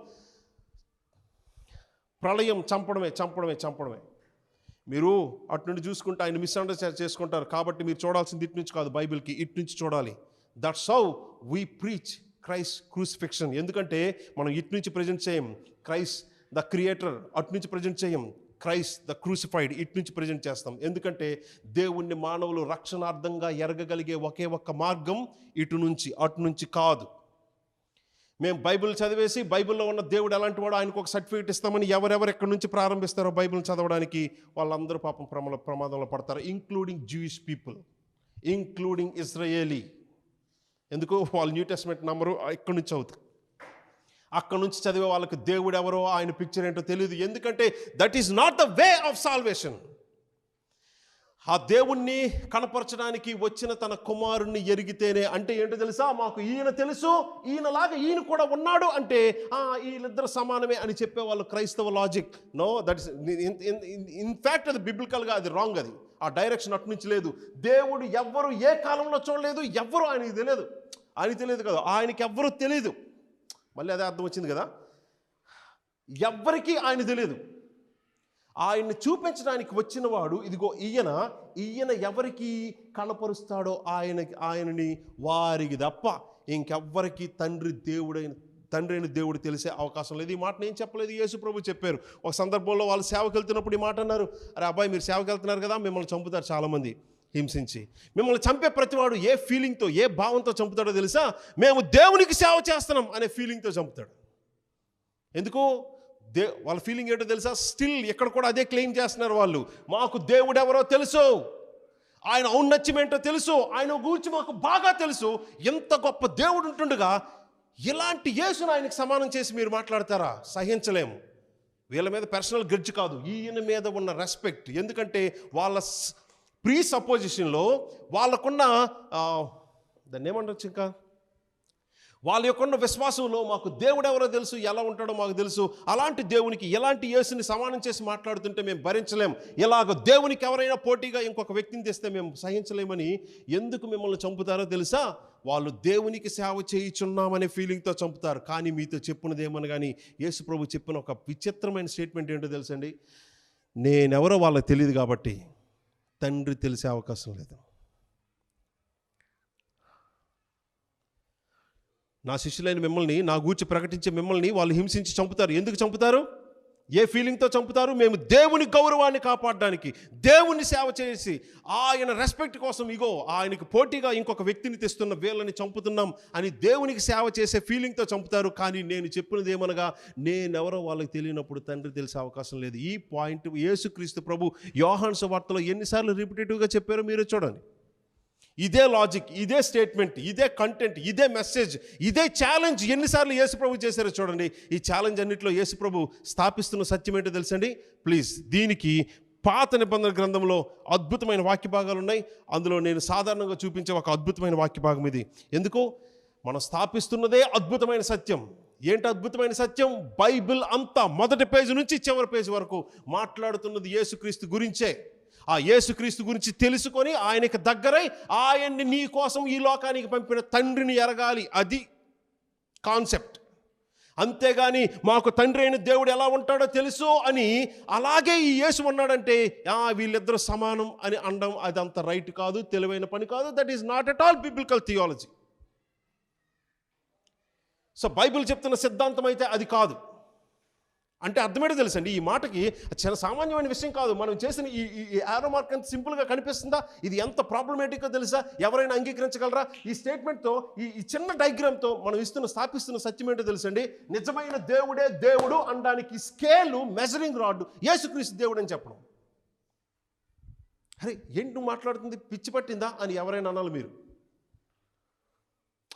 ప్రళయం, చంపడమే. మీరు అటు నుండి చూసుకుంటే ఆయన మిస్అండర్స్టాండ్ చేసుకుంటారు. కాబట్టి మీరు చూడాల్సింది ఇటు నుంచి కాదు, బైబిల్కి ఇటు నుంచి చూడాలి. That's how we preach Christ crucifixion. ఎందుకంటే మనం ఇటు నుంచి ప్రజెంట్ చేయం క్రైస్ట్ ద క్రియేటర్, అటు నుంచి ప్రజెంట్ చేయం క్రైస్ట్ ద క్రూసిఫైడ్, ఇటు నుంచి ప్రజెంట్ చేస్తాం. ఎందుకంటే దేవుణ్ణి మానవులు రక్షణార్థంగా ఎరగగలిగే ఒకే ఒక్క మార్గం ఇటు నుంచి, అటు నుంచి కాదు. మేము బైబిల్ చదివేసి బైబిల్లో ఉన్న దేవుడు ఎలాంటి వాడు, ఆయనకు ఒక సర్టిఫికేట్ ఇస్తామని ఎవరెవరు ఎక్కడి నుంచి ప్రారంభిస్తారో బైబిల్ చదవడానికి, వాళ్ళందరూ పాపం ప్రమాదంలో పడతారు. Including Jewish people, including Israeli. ఎందుకు? వాళ్ళు న్యూ టెస్ట్మెంట్ నంబరు ఇక్కడి నుంచి అవుతుంది. అక్కడి నుంచి చదివే వాళ్ళకి దేవుడు ఎవరో, ఆయన పిక్చర్ ఏంటో తెలియదు. ఎందుకంటే that is not the way of salvation. ఆ దేవుణ్ణి కనపరచడానికి వచ్చిన తన కుమారుణ్ణి ఎరిగితేనే. అంటే ఏంటో తెలుసా? మాకు ఈయన తెలుసు, ఈయనలాగా ఈయన కూడా ఉన్నాడు, అంటే వీళ్ళిద్దరు సమానమే అని చెప్పేవాళ్ళు క్రైస్తవ logic. No, that is in fact అది బిబ్లికల్గా అది రాంగ్. అది ఆ డైరెక్షన్ అటు నుంచి లేదు. దేవుడు ఎవ్వరు ఏ కాలంలో చూడలేదు, ఎవ్వరు ఆయనకి తెలియదు కదా, ఆయనకి ఎవ్వరూ తెలియదు. మళ్ళీ అదే అర్థం వచ్చింది కదా, ఎవ్వరికీ ఆయన తెలియదు. ఆయన్ని చూపించడానికి వచ్చిన వాడు ఇదిగో ఈయన ఎవరికి కనపరుస్తాడో ఆయనని వారికి తప్ప ఇంకెవ్వరికి తండ్రి దేవుడైన తండ్రి అయిన దేవుడు తెలిసే అవకాశం లేదు. ఈ మాట నేను చెప్పలేదు, యేసు ప్రభు చెప్పారు. ఒక సందర్భంలో వాళ్ళు సేవకు వెళ్తున్నప్పుడు ఈ మాట అన్నారు, అరే అబ్బాయి మీరు సేవకు వెళ్తున్నారు కదా, మిమ్మల్ని చంపుతారు చాలామంది హింసించి. మిమ్మల్ని చంపే ప్రతివాడు ఏ ఫీలింగ్తో, ఏ భావంతో చంపుతాడో తెలుసా? మేము దేవునికి సేవ చేస్తున్నాం అనే ఫీలింగ్తో చంపుతాడు. ఎందుకు? వాళ్ళ ఫీలింగ్ ఏంటో తెలుసా? స్టిల్ ఇక్కడ కూడా అదే క్లెయిమ్ చేస్తున్నారు వాళ్ళు. మాకు దేవుడు ఎవరో తెలుసు, ఆయన ఔన్నత్యమేంటో తెలుసు, ఆయన గురించి మాకు బాగా తెలుసు. ఎంత గొప్ప దేవుడు ఉంటుండగా ఇలాంటి యేసును ఆయనకు సమానం చేసి మీరు మాట్లాడతారా? సహించలేము. వీళ్ళ మీద పర్సనల్ గ్రిడ్జ్ కాదు, ఈయన మీద ఉన్న రెస్పెక్ట్. ఎందుకంటే వాళ్ళ ప్రీ సపోజిషన్లో వాళ్ళకున్న దాన్ని ఏమంటచ్చు, ఇంకా వాళ్ళ యొక్క విశ్వాసంలో మాకు దేవుడు ఎవరో తెలుసు, ఎలా ఉంటాడో మాకు తెలుసు. అలాంటి దేవునికి ఎలాంటి యేసుని సమానం చేసి మాట్లాడుతుంటే మేము భరించలేం. ఇలాగ దేవునికి ఎవరైనా పోటీగా ఇంకొక వ్యక్తిని తెస్తే మేము సహించలేమని. ఎందుకు మిమ్మల్ని చంపుతారో తెలుసా? వాళ్ళు దేవునికి సేవ చేయుచున్నామనే ఫీలింగ్తో చంపుతారు. కానీ మీతో చెప్పినది ఏమని కానీ యేసు ప్రభు చెప్పిన ఒక విచిత్రమైన స్టేట్మెంట్ ఏంటో తెలుసండి? నేనెవరో వాళ్ళకి తెలియదు కాబట్టి తండ్రి తెలిసే అవకాశం లేదు. నా శిష్యులైన మిమ్మల్ని, నా గూర్చి ప్రకటించే మిమ్మల్ని వాళ్ళు హింసించి చంపుతారు. ఎందుకు చంపుతారు? ఏ ఫీలింగ్తో చంపుతారు? మేము దేవుని గౌరవాన్ని కాపాడడానికి, దేవుని సేవ చేసి ఆయన రెస్పెక్ట్ కోసం ఇగో ఆయనకు పోటీగా ఇంకొక వ్యక్తిని తెస్తున్న వీళ్ళని చంపుతున్నాం అని దేవునికి సేవ చేసే ఫీలింగ్తో చంపుతారు. కానీ నేను చెప్పినది ఏమనగా, నేనెవరో వాళ్ళకి తెలియనప్పుడు తండ్రి తెలిసే అవకాశం లేదు. ఈ పాయింట్ యేసుక్రీస్తు ప్రభు యోహాను సువార్తలో ఎన్నిసార్లు రిపిటేటివ్గా చెప్పారో మీరే చూడండి. ఇదే లాజిక్, ఇదే స్టేట్మెంట్, ఇదే కంటెంట్, ఇదే మెసేజ్, ఇదే ఛాలెంజ్ ఎన్నిసార్లు యేసుప్రభు చేశారో చూడండి. ఈ ఛాలెంజ్ అన్నింటిలో యేసుప్రభు స్థాపిస్తున్న సత్యం ఏంటో తెలుసండి? ప్లీజ్, దీనికి పాత నిబంధన గ్రంథంలో అద్భుతమైన వాక్య భాగాలు ఉన్నాయి. అందులో నేను సాధారణంగా చూపించే ఒక అద్భుతమైన వాక్య భాగం ఇది. ఎందుకు? మనం స్థాపిస్తున్నదే అద్భుతమైన సత్యం. ఏంటి అద్భుతమైన సత్యం? బైబిల్ అంతా మొదటి పేజీ నుంచి చివరి పేజీ వరకు మాట్లాడుతున్నది యేసుక్రీస్తు గురించే. ఆ యేసుక్రీస్తు గురించి తెలుసుకొని ఆయనకి దగ్గరై ఆయన్ని నీ కోసం ఈ లోకానికి పంపిన తండ్రిని ఎరగాలి. అది కాన్సెప్ట్. అంతేగాని మాకు తండ్రి అయిన దేవుడు ఎలా ఉంటాడో తెలుసు అని అలాగే ఈ యేసు ఉన్నాడంటే వీళ్ళిద్దరూ సమానం అని అనడం అదంత రైట్ కాదు, తెలివైన పని కాదు. That is not at all biblical theology. So Bible చెప్తున్న సిద్ధాంతం అయితే అది కాదు. అంటే అర్థమేటో తెలుసండి, ఈ మాటకి చాలా సామాన్యమైన విషయం కాదు. మనం చేసిన ఈ యారో మార్క్ అంత సింపుల్గా కనిపిస్తుందా? ఇది ఎంత ప్రాబ్లమేటిక్గా తెలుసా? ఎవరైనా అంగీకరించగలరా? ఈ స్టేట్మెంట్తో, ఈ చిన్న డయాగ్రామ్తో మనం స్థాపిస్తున్న సత్యం ఏంటో తెలుసండి? నిజమైన దేవుడే దేవుడు అనడానికి స్కేలు, మెజరింగ్ రాడ్ యేసుక్రీస్తు దేవుడు అని చెప్పడం. అరే ఏంటి నువ్వు మాట్లాడుతుంది, పిచ్చి పట్టిందా అని ఎవరైనా అనాలి మీరు.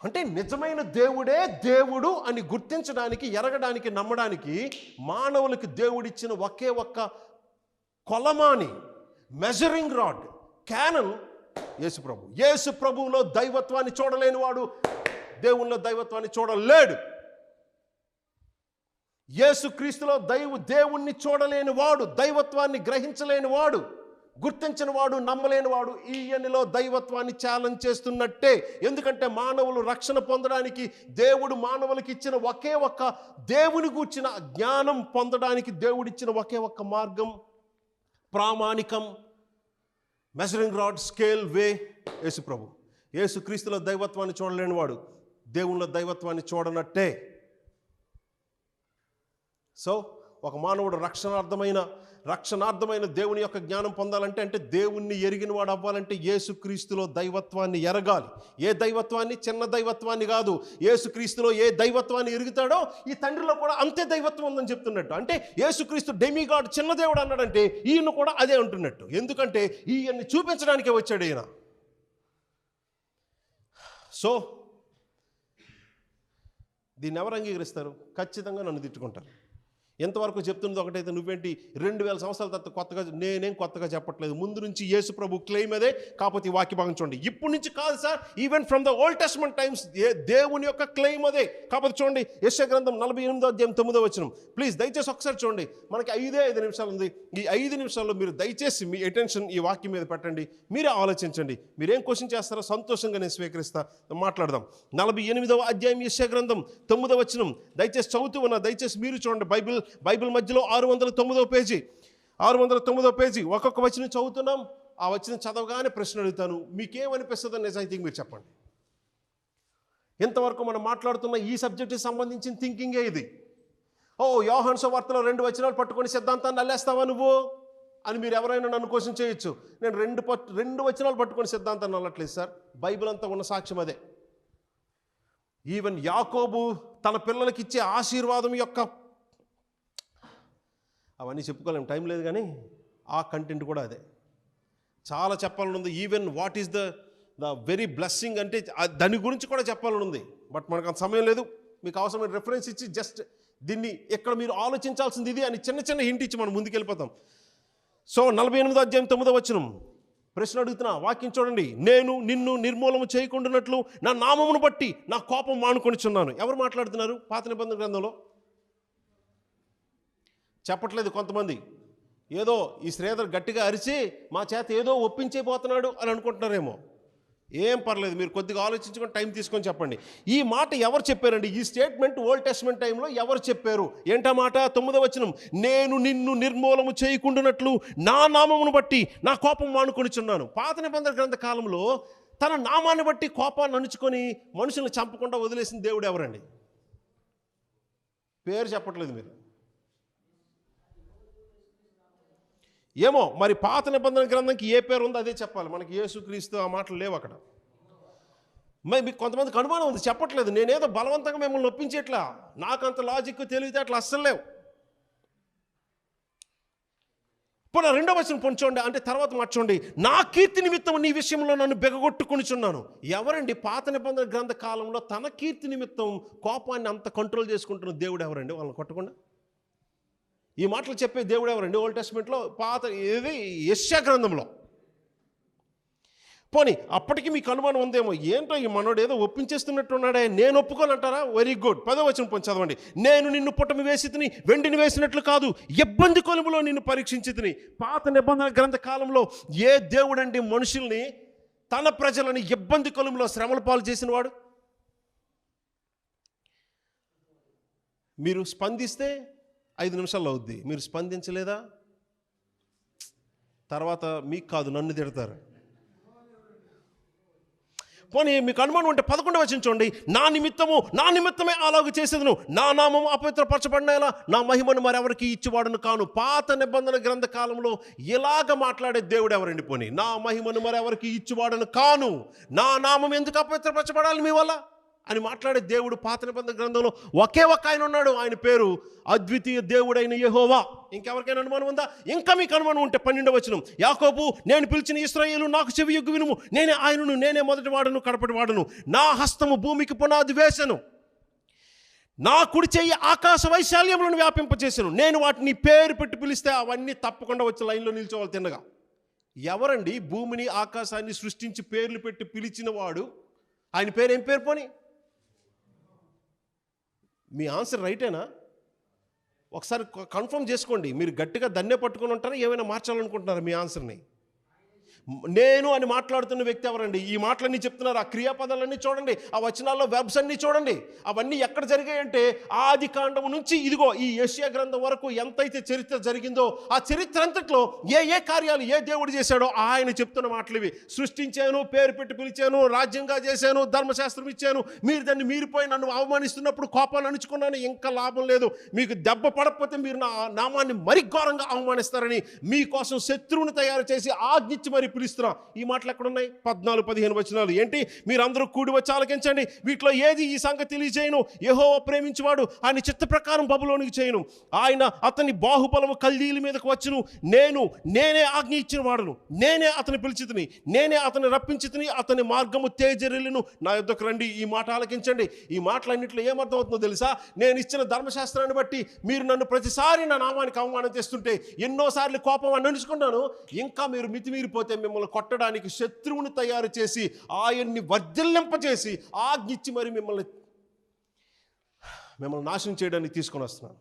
అంటే నిజమైన దేవుడే దేవుడు అని గుర్తించడానికి, ఎరగడానికి, నమ్మడానికి మానవులకి దేవుడిచ్చిన ఒకే ఒక్క కొలమాని, మెజరింగ్ రాడ్, క్యానన్ యేసుప్రభు. యేసుప్రభువులో దైవత్వాన్ని చూడలేనివాడు దేవునిలో దైవత్వాన్ని చూడలేడు. యేసుక్రీస్తులో దేవుణ్ణి చూడలేని వాడు, దైవత్వాన్ని గ్రహించలేని వాడు, గుర్తించిన వాడు, నమ్మలేని వాడు ఈయనలో దైవత్వాన్ని ఛాలెంజ్ చేస్తున్నట్టే. ఎందుకంటే మానవులు రక్షణ పొందడానికి దేవుడు మానవులకి ఇచ్చిన ఒకే ఒక్క, దేవుని గూర్చిన జ్ఞానం పొందడానికి దేవుడిచ్చిన ఒకే ఒక్క మార్గం, ప్రామాణికం, మెజరింగ్ రాడ్, స్కేల్, వే యేసుప్రభు. యేసుక్రీస్తులో దైవత్వాన్ని చూడలేని వాడు దేవునిలో దైవత్వాన్ని చూడనట్టే. సో ఒక మానవుడు రక్షణార్థమైన దేవుని యొక్క జ్ఞానం పొందాలంటే, అంటే దేవుణ్ణి ఎరిగిన వాడు అవ్వాలంటే యేసుక్రీస్తులో దైవత్వాన్ని ఎరగాలి. ఏ దైవత్వాన్ని? చిన్న దైవత్వాన్ని కాదు. యేసుక్రీస్తులో ఏ దైవత్వాన్ని ఎరుగుతాడో ఈ తండ్రిలో కూడా అంతే దైవత్వం ఉందని చెప్తున్నట్టు. అంటే యేసుక్రీస్తు డెమిగాడ్, చిన్న దేవుడు అన్నాడంటే ఈయన కూడా అదే అంటున్నట్టు. ఎందుకంటే ఈయన్ని చూపించడానికే వచ్చాడు ఈయన. సో దీన్ని ఎవరు అంగీకరిస్తారు? ఖచ్చితంగా నన్ను తిట్టుకుంటారు. ఎంతవరకు చెప్తున్నది ఒకటైతే, నువ్వేంటి 2000 సంవత్సరాల తర్వాత కొత్తగా, నేనేం కొత్తగా చెప్పట్లేదు. ముందు నుంచి యేసు ప్రభు క్లెయిమ్ అదే. కాకపోతే ఈ వాక్య భాగం చూడండి. ఇప్పుడు నుంచి కాదు sir, even from the old testament times దేవుని యొక్క క్లెయిమ్ అదే. కాకపోతే చూడండి, యెషయా గ్రంథం 48:9. ప్లీజ్ దయచేసి ఒకసారి చూడండి. మనకి 5 నిమిషాలు ఉంది. ఈ 5 నిమిషాల్లో మీరు దయచేసి మీ అటెన్షన్ ఈ వాక్యం మీద పెట్టండి. మీరే ఆలోచించండి. మీరేం క్వశ్చన్ చేస్తారో సంతోషంగా నేను స్వీకరిస్తా. మాట్లాడదాం. 48 యెషయా గ్రంథం 9. దయచేసి చదువుతూ ఉన్నా, దయచేసి మీరు చూడండి. బైబిల్ మధ్యలో 609 పేజీ, 609 పేజీ. ఒక్కొక్క వచనం చదువుతున్నాం. ఆ వచనం చదవగానే ప్రశ్న అడుగుతాను. మీకేమనిపిస్తుందో నిజాయితీగా మీరు చెప్పండి. ఇంతవరకు మనం మాట్లాడుతున్న ఈ సబ్జెక్టుకి సంబంధించిన థింకింగే ఇది. యోహాను సువార్తలో 2 వచనాలు పట్టుకొని సిద్ధాంతాన్ని అల్లేస్తావా నువ్వు అని మీరు ఎవరైనా నన్ను క్వశ్చన్ చేయొచ్చు. నేను 2 వచనాలు పట్టుకొని సిద్ధాంతాన్ని అల్లట్లేదు సార్. బైబిల్ అంతా ఉన్న సాక్ష్యం అదే. ఈవెన్ యాకోబు తన పిల్లలకి ఇచ్చే ఆశీర్వాదం యొక్క అవన్నీ చెప్పుకోలేము, టైం లేదు, కానీ ఆ కంటెంట్ కూడా అదే. చాలా చెప్పాలని ఉంది. Even what is the very blessing అంటే దాని గురించి కూడా చెప్పాలని ఉంది. బట్ మనకు అంత సమయం లేదు. మీకు అవసరమైన రెఫరెన్స్ ఇచ్చి జస్ట్ దీన్ని ఇక్కడ మీరు ఆలోచించాల్సింది ఇది అని చిన్న హింట్ ఇచ్చి మనం ముందుకెళ్ళిపోతాం. సో 48వ అధ్యాయం 9వ వచనం ప్రశ్న అడుగుతున్నా, వాక్యం చూడండి. నేను నిన్ను నిర్మూలన చేయకుండానట్లు నా నామమును బట్టి నా కోపం మానుకొనిచున్నాను. ఎవరు మాట్లాడుతున్నారు? పాత నిబంధన గ్రంథంలో చెప్పట్లేదు. కొంతమంది ఏదో ఈ శ్రీధర్ గట్టిగా అరిచి మా చేత ఏదో ఒప్పించైపోతున్నాడు అని అనుకుంటున్నారేమో. ఏం పర్లేదు, మీరు కొద్దిగా ఆలోచించుకొని టైం తీసుకొని చెప్పండి. ఈ మాట ఎవరు చెప్పారండి? ఈ స్టేట్మెంట్ ఓల్డ్ టెస్ట్మెంట్ టైంలో ఎవరు చెప్పారు? ఏంటా మాట? 9వ వచనం, నేను నిన్ను నిర్మూలము చేయకుండానట్లు నా నామమును బట్టి నా కోపం మానుకొనిచున్నాను. పాత నిబంధన గ్రంథ కాలంలో తన నామాన్ని బట్టి కోపాన్ని అణుచుకొని మనుషులను చంపకుండా వదిలేసిన దేవుడు ఎవరండి? పేరు చెప్పట్లేదు మీరు. ఏమో మరి పాత నిబంధన గ్రంథంకి ఏ పేరు ఉందో అదే చెప్పాలి. మనకి యేసుక్రీస్తు ఆ మాటలు లేవు అక్కడ. మరి మీకు కొంతమందికి అనుమానం ఉంది, చెప్పట్లేదు. నేనేదో బలవంతంగా మిమ్మల్ని ఒప్పించేట్లా, నాకంత లాజిక్ తెలివితే అట్లా అస్సలు లేవు. ఇప్పుడు 2వ వచనం పొంచండి, అంటే తర్వాత మార్చండి. నా కీర్తి నిమిత్తం నీ విషయంలో నన్ను బెగగొట్టుకొనిచున్నాను. ఎవరండి పాత నిబంధన గ్రంథ కాలంలో తన కీర్తి నిమిత్తం కోపాన్ని అంత కంట్రోల్ చేసుకుంటున్న దేవుడు ఎవరండి? వాళ్ళని కొట్టకుండా ఈ మాటలు చెప్పే దేవుడు ఎవరండి? ఓల్డ్ టెస్ట్మెంట్లో పాత ఏది యెషయా గ్రంథంలో. పోనీ అప్పటికి మీకు అనుమానం ఉందేమో, ఏంటో ఈ మనోడు ఏదో ఒప్పించేస్తున్నట్టున్నాడే, నేను ఒప్పుకోనంటారా? Very good. 10వ వచనం పోనీ చదవండి. నేను నిన్ను పుటమి వేసితిని, వెండిని వేసినట్లు కాదు, ఇబ్బంది కొలుములో నిన్ను పరీక్షించితిని. పాత నిబంధన గ్రంథ కాలంలో ఏ దేవుడండి మనుషుల్ని, తన ప్రజలని ఇబ్బంది కొలుములో శ్రమల పాలు చేసిన వాడు? మీరు స్పందిస్తే 5 నిమిషాల్లో అవుద్ది. మీరు స్పందించలేదా తర్వాత మీకు కాదు నన్ను తిడతారు. పోనీ మీకు అనుమానం ఉంటే 11వ వచనం చూడండి. నా నిమిత్తమే అలాగూ చేసేదను, నా నామము అపవిత్రపరచబడినలా నా మహిమను మరెవరికి ఇచ్చివాడును కాను. పాత నిబంధన గ్రంథ కాలంలో ఇలాగ మాట్లాడే దేవుడు ఎవరండి? పోనీ నా మహిమను మరెవరికి ఇచ్చివాడును కాను, నా నామం ఎందుకు అపవిత్రపరచబడాలి మీ వల్ల అని మాట్లాడే దేవుడు పాత నిబంధన గ్రంథంలో ఒకే ఒక ఆయన ఉన్నాడు. ఆయన పేరు అద్వితీయ దేవుడైన యెహోవా. ఇంకెవరికైనా అనుమానం ఉందా? ఇంకా మీకు అనుమానం ఉంటే 12వ వచనం, యాకోబు నేను పిలిచిన ఇశ్రాయేలు నాకు చెవియొగ్గు వినుము, నేనే ఆయనను, నేనే మొదటి వాడను కడపటి వాడను, నా హస్తము భూమికి పునాది వేసెను, నా కుడి చెయ్యి ఆకాశ వైశాల్యములను వ్యాపింపచేసాను, నేను వాటిని పేరు పెట్టి పిలిస్తే అవన్నీ తప్పకుండా వచ్చి లైన్లో నిల్చోవాలి తిన్నగా. ఎవరండి భూమిని ఆకాశాన్ని సృష్టించి పేర్లు పెట్టి పిలిచిన వాడు? ఆయన పేరు ఏం పేరు? పోనీ మీ ఆన్సర్ రైటేనా? ఒకసారి కన్ఫర్మ్ చేసుకోండి. మీరు గట్టిగా దన్నే పట్టుకొని ఉంటారా, ఏమైనా మార్చాలనుకుంటున్నారా మీ ఆన్సర్ని? నేను అని మాట్లాడుతున్న వ్యక్తి ఎవరండి? ఈ మాటలన్నీ చెప్తున్నారు. ఆ క్రియాపదాలన్నీ చూడండి, ఆ వచనాల్లో వెబ్స్ అన్నీ చూడండి. అవన్నీ ఎక్కడ జరిగాయంటే ఆది కాండము నుంచి ఇదిగో ఈ యెషయా గ్రంథం వరకు ఎంతైతే చరిత్ర జరిగిందో ఆ చరిత్ర అంతట్లో ఏ కార్యాలు ఏ దేవుడు చేశాడో ఆయన చెప్తున్న మాటలు ఇవి. సృష్టించాను, పేరు పెట్టి పిలిచాను, రాజ్యంగా చేశాను, ధర్మశాస్త్రం ఇచ్చాను, మీరు దాన్ని మీరిపోయి నన్ను అవమానిస్తున్నప్పుడు కోపాన్ని అణుచుకున్నాను, ఇంకా లాభం లేదు, మీకు దెబ్బ పడకపోతే మీరు నా నామాన్ని మరి ఘోరంగా అవమానిస్తారని మీకోసం శత్రువుని తయారు చేసి ఆజ్ఞించి మరి పిలుస్తున్నా. ఈ మాటలు ఎక్కడ ఉన్నాయి? 14-15 వచనాలు. ఏంటి? మీరందరూ కూడి వచ్చి ఆలకించండి, వీటిలో ఏది ఈ సంగతి తెలియజేయను, యెహోవా ప్రేమించువాడు ఆయన చిత్త ప్రకారం బబులోనికి చేయను, ఆయన అతని బాహుబలము కల్దీల మీదకు వచ్చును, నేనే ఆజ్ఞ ఇచ్చిన వాడును, నేనే అతని పిలిచితిని, నేనే అతని రప్పించితిని, అతని మార్గము తేజరిల్లును, నా యొద్దకు రండి. ఈ మాట ఆలకించండి. ఈ మాటలన్నింటిలో ఏమర్థం అవుతుందో తెలుసా? నేను ఇచ్చిన ధర్మశాస్త్రాన్ని బట్టి మీరు నన్ను ప్రతిసారి నా నామానికి అవమానం చేస్తుంటే, ఎన్నోసార్లు కోపం అనిపించుకున్నాను, ఇంకా మీరు మితిమీరిపోతే మిమ్మల్ని కొట్టడానికి శత్రువుని తయారు చేసి ఆయన్ని వర్ధిల్లింపజేసి ఆజ్ఞిచ్చి మరి మిమ్మల్ని నాశనం చేయడానికి తీసుకొని వస్తున్నాను.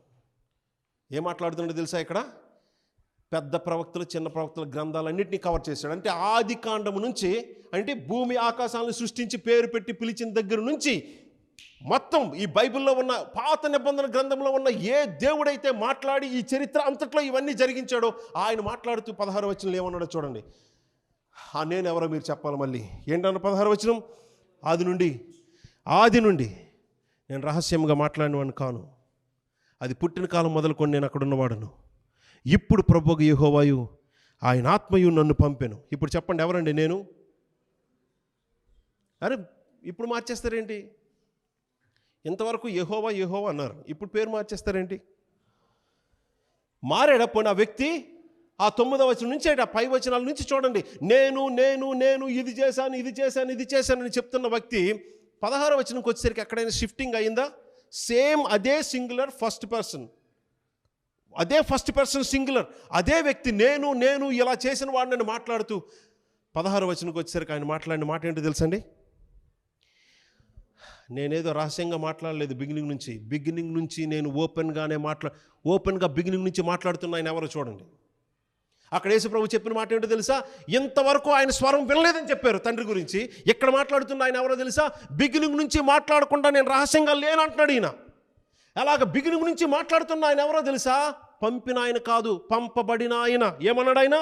ఏం మాట్లాడుతుందో తెలుసా? ఇక్కడ పెద్ద ప్రవక్తలు, చిన్న ప్రవక్తల గ్రంథాలన్నింటినీ కవర్ చేశాడు. అంటే ఆది కాండము నుంచి, అంటే భూమి ఆకాశాలను సృష్టించి పేరు పెట్టి పిలిచిన దగ్గర నుంచి మొత్తం ఈ బైబిల్లో ఉన్న పాత నిబంధన గ్రంథంలో ఉన్న ఏ దేవుడైతే మాట్లాడి ఈ చరిత్ర అంతట్లో ఇవన్నీ జరిగించాడో ఆయన మాట్లాడుతూ 16వ వచనంలో ఏమన్నాడో చూడండి. నేను ఎవరో మీరు చెప్పాలి. మళ్ళీ ఏంటన్న 16వ వచనం? ఆది నుండి ఆది నుండి నేను రహస్యంగా మాట్లాడినవాడిని కాను. అది పుట్టిన కాలం మొదలుకొని నేను అక్కడ ఉన్నవాడను. ఇప్పుడు ప్రభువు యెహోవాయు ఆయన ఆత్మయు నన్ను పంపెను. ఇప్పుడు చెప్పండి, ఎవరండి నేను? అరే ఇప్పుడు మార్చేస్తారేంటి? ఇంతవరకు యెహోవా యెహోవా అన్నారు, ఇప్పుడు పేరు మార్చేస్తారేంటి? మారేటప్పుడు ఆ వ్యక్తి ఆ 9వ వచనం నుంచి ఆ పై వచనాల నుంచి చూడండి, నేను నేను నేను ఇది చేశాను ఇది చేశాను ఇది చేశానని చెప్తున్న వ్యక్తి 16వ వచనంకి వచ్చేసరికి ఎక్కడైనా షిఫ్టింగ్ అయిందా? సేమ్ అదే సింగులర్ ఫస్ట్ పర్సన్, అదే ఫస్ట్ పర్సన్ సింగులర్, అదే వ్యక్తి నేను నేను ఇలా చేసిన వాడిని మాట్లాడుతూ 16వ వచనంకి వచ్చేసరికి ఆయన మాట్లాడిన మాట ఏంటో తెలుసండి? నేనేదో రహస్యంగా మాట్లాడలేదు. బిగినింగ్ నుంచి నేను ఓపెన్గా బిగినింగ్ నుంచి మాట్లాడుతున్న ఆయన ఎవరో చూడండి. అక్కడ యేసుప్రభు చెప్పిన మాట ఏంటో తెలుసా? ఇంతవరకు ఆయన స్వరం వినలేదని చెప్పారు తండ్రి గురించి. ఇక్కడ మాట్లాడుతున్న ఆయన ఎవరో తెలుసా? బిగినింగ్ నుంచి మాట్లాడకుండా నేను రహస్యంగా లేనంటున్నాడు ఈయన. అలాగ బిగినింగ్ నుంచి మాట్లాడుతున్న ఆయన ఎవరో తెలుసా? పంపిన ఆయన కాదు, పంపబడిన ఆయన. ఏమన్నాడు ఆయన?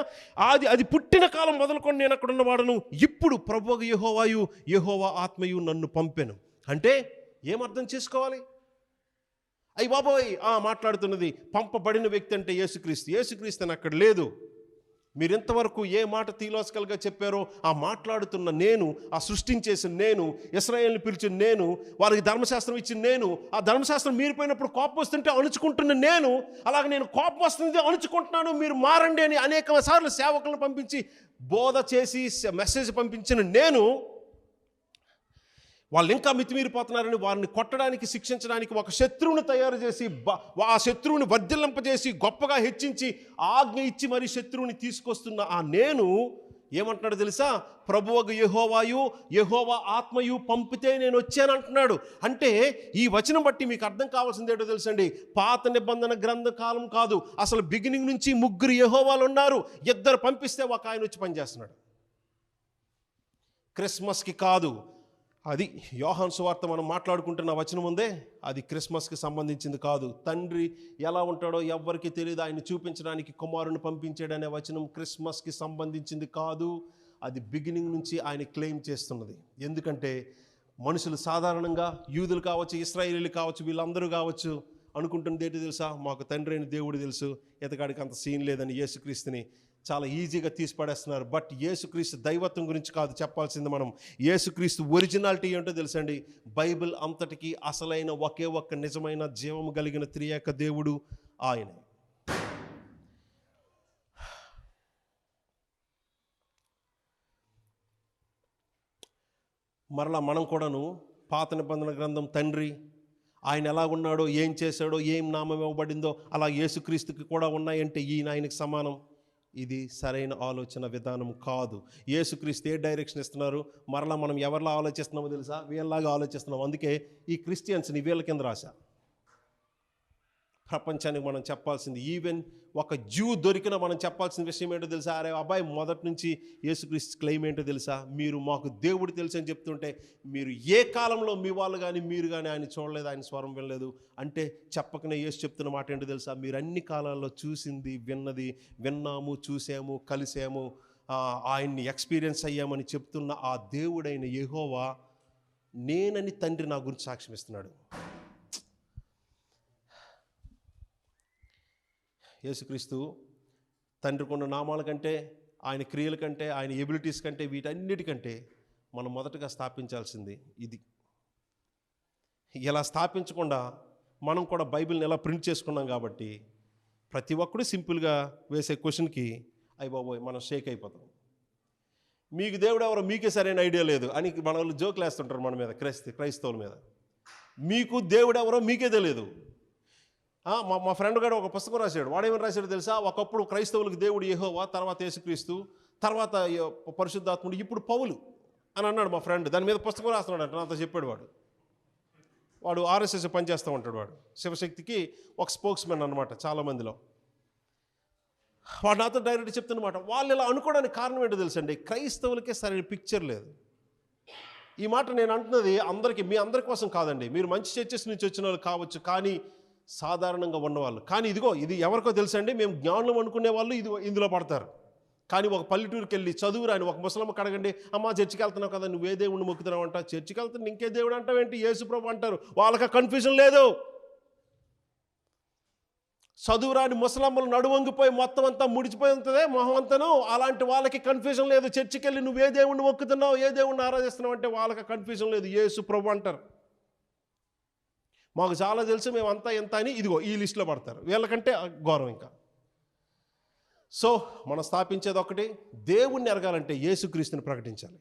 అది పుట్టిన కాలం మొదలుకొని నేను అక్కడ ఉన్నవాడను. ఇప్పుడు ప్రభువు యెహోవాయు యెహోవా ఆత్మయు నన్ను పంపెను. అంటే ఏమర్థం చేసుకోవాలి? అయ్యి బాబోయ్, మాట్లాడుతున్నది పంపబడిన వ్యక్తి అంటే యేసుక్రీస్తు అని అక్కడ లేదు. మీరు ఇంతవరకు ఏ మాట థియలాజికల్గా చెప్పారో ఆ మాట్లాడుతున్న నేను, ఆ సృష్టించేసిన నేను, ఇశ్రాయేలుని పిలిచిన నేను, వారికి ధర్మశాస్త్రం ఇచ్చిన నేను, ఆ ధర్మశాస్త్రం మీరిపోయినప్పుడు కోపం వస్తుంటే అణుచుకుంటున్న నేను, అలాగే నేను కోపం వస్తుంది అణుచుకుంటున్నాను మీరు మారండి అని అనేక సార్లు సేవకులను పంపించి బోధ చేసి మెసేజ్ పంపించిన నేను, వాళ్ళు ఇంకా మితిమీరిపోతున్నారని వారిని కొట్టడానికి, శిక్షించడానికి ఒక శత్రువుని తయారు చేసి ఆ శత్రువుని వర్ధిల్లింపజేసి గొప్పగా హెచ్చించి ఆజ్ఞ ఇచ్చి మరి శత్రువుని తీసుకొస్తున్న ఆ నేను ఏమంటున్నాడు తెలుసా? ప్రభువగు యెహోవాయు యెహోవా ఆత్మయు పంపితే నేను వచ్చాను అంటున్నాడు. అంటే ఈ వచనం బట్టి మీకు అర్థం కావాల్సింది ఏంటో తెలుసండి, పాత నిబంధన గ్రంథ కాలం కాదు, అసలు బిగినింగ్ నుంచి 3 యెహోవాలు ఉన్నారు. 2 పంపిస్తే ఒక ఆయన వచ్చి పనిచేస్తున్నాడు. క్రిస్మస్కి కాదు, అది యోహాను సువార్త మనం మాట్లాడుకుంటున్న వచనం ఉందే, అది క్రిస్మస్కి సంబంధించింది కాదు. తండ్రి ఎలా ఉంటాడో ఎవ్వరికి తెలియదు, ఆయన చూపించడానికి కుమారుని పంపించాడనే వచనం క్రిస్మస్కి సంబంధించింది కాదు. అది బిగినింగ్ నుంచి ఆయన క్లెయిమ్ చేస్తున్నది. ఎందుకంటే మనుషులు సాధారణంగా యూదులు కావచ్చు, ఇశ్రాయేలీలు కావచ్చు, వీళ్ళందరూ కావచ్చు అనుకుంటున్నది ఏంటి తెలుసా? మాకు తండ్రి అయిన దేవుడు తెలుసు, ఎతగాడికి అంత సీన్ లేదని యేసుక్రీస్తుని చాలా ఈజీగా తీసి పడేస్తున్నారు. బట్ యేసుక్రీస్తు దైవత్వం గురించి కాదు చెప్పాల్సింది మనం. యేసుక్రీస్తు ఒరిజినాలిటీ ఏంటో తెలుసండి? బైబిల్ అంతటికీ అసలైన ఒకే ఒక్క నిజమైన జీవము కలిగిన త్రియేక దేవుడు ఆయనే. మరలా మనం కూడాను పాత నిబంధన గ్రంథం తండ్రి ఆయన ఎలాగున్నాడో, ఏం చేశాడో, ఏం నామం ఇవ్వబడిందో అలా యేసుక్రీస్తుకి కూడా ఉన్నాయంటే ఈయన ఆయనకి సమానం. ఇది సరైన ఆలోచన విధానం కాదు. యేసుక్రీస్తు ఏ డైరెక్షన్ ఇస్తున్నారు? మరలా మనం ఎవరిలా ఆలోచిస్తున్నామో తెలుసా? వీళ్ళలాగా ఆలోచిస్తున్నాం. అందుకే ఈ క్రిస్టియన్స్ని వీళ్ళ కింద రాశా. ప్రపంచానికి మనం చెప్పాల్సింది, ఈవెన్ ఒక జూ దొరికిన మనం చెప్పాల్సిన విషయం ఏంటో తెలుసా? అరే అబ్బాయి, మొదటి నుంచి యేసుక్రీస్తు క్లెయిమ్ ఏంటో తెలుసా? మీరు మాకు దేవుడు తెలుసు అని చెప్తుంటే మీరు ఏ కాలంలో మీ వాళ్ళు కానీ మీరు కానీ ఆయన చూడలేదు, ఆయన స్వరం వినలేదు అంటే చెప్పకనే యేసు చెప్తున్న మాట ఏంటో తెలుసా? మీరు అన్ని కాలాల్లో చూసింది, విన్నాము, చూసాము, కలిసాము, ఆయన్ని ఎక్స్పీరియన్స్ అయ్యామని చెప్తున్న ఆ దేవుడైన యెహోవా నేనని తండ్రి నా గురించి సాక్ష్యం ఇస్తున్నాడు. యేసుక్రీస్తు తండ్రికున్న నామాల కంటే, ఆయన క్రియల కంటే, ఆయన ఎబిలిటీస్ కంటే, వీటన్నిటికంటే మనం మొదటగా స్థాపించాల్సింది ఇది. ఇలా స్థాపించకుండా మనం కూడా బైబిల్ని ఎలా ప్రింట్ చేసుకున్నాం కాబట్టి ప్రతి ఒక్కడు సింపుల్గా వేసే క్వశ్చన్కి అయ్య బాబోయ్ మనం షేక్ అయిపోతాం. మీకు దేవుడు ఎవరో మీకే సరైన ఐడియా లేదు అని మన వాళ్ళు జోకులు వేస్తుంటారు మన మీద, క్రైస్తవుల మీద. మీకు దేవుడు ఎవరో మీకే తెలియదు. మా ఫ్రెండ్ గారు ఒక పుస్తకం రాశాడు. వాడేమని రాశాడు తెలుసా? ఒకప్పుడు క్రైస్తవులకు దేవుడు యెహోవా, తర్వాత యేసుక్రీస్తు, తర్వాత పరిశుద్ధాత్ముడు, ఇప్పుడు పౌలు అని అన్నాడు మా ఫ్రెండ్. దాని మీద పుస్తకం రాస్తున్నాడు అంట. నాతో చెప్పాడు. వాడు ఆర్ఎస్ఎస్ పనిచేస్తూ ఉంటాడు. వాడు శివశక్తికి ఒక స్పోక్స్మెన్ అనమాట చాలామందిలో. వాడు నాతో డైరెక్ట్ చెప్తున్నమాట. వాళ్ళు ఇలా అనుకోవడానికి కారణం ఏంటో తెలుసండి, క్రైస్తవులకే సరైన పిక్చర్ లేదు. ఈ మాట నేను అంటున్నది అందరికీ, మీ అందరి కోసం కాదండి. మీరు మంచి చర్చెస్ నుంచి వచ్చిన వాళ్ళు కావచ్చు, కానీ సాధారణంగా ఉన్నవాళ్ళు. కానీ ఇది ఎవరికో తెలుసండి, మేము జ్ఞానం అనుకునే వాళ్ళు ఇందులో పడతారు. కానీ ఒక పల్లెటూరుకి వెళ్ళి చదువురాని ఒక ముసలమ్మ కడగండి, అమ్మ చర్చికి వెళ్తున్నావు కదా, నువ్వే దేవుణ్ణి మొక్కుతున్నావు అంట. చర్చికి వెళ్తున్నా ఇంకే దేవుడు అంటావు ఏంటి, యేసుప్రభు అంటారు. వాళ్ళకి కన్ఫ్యూజన్ లేదు. చదువురాని ముసలమ్మలు నడువంగిపోయి మొత్తం అంతా ముడిచిపోయి ఉంటుంది మొహం అంతను. అలాంటి వాళ్ళకి కన్ఫ్యూజన్ లేదు. చర్చికి వెళ్ళి నువ్వే దేవుణ్ణి మొక్కుతున్నావు, ఏ దేవుణ్ణి ఆరాధిస్తున్నావు అంటే వాళ్ళకి కన్ఫ్యూజన్ లేదు. యేసుప్రభు అంటారు. మాకు చాలా తెలుసు, మేమంతా ఎంత అని ఇదిగో ఈ లిస్టులో పడతారు. వీళ్ళకంటే ఘోరం ఇంకా. సో మనం స్థాపించేది ఒకటి, దేవుణ్ణి ఎరగాలంటే యేసుక్రీస్తుని ప్రకటించాలి.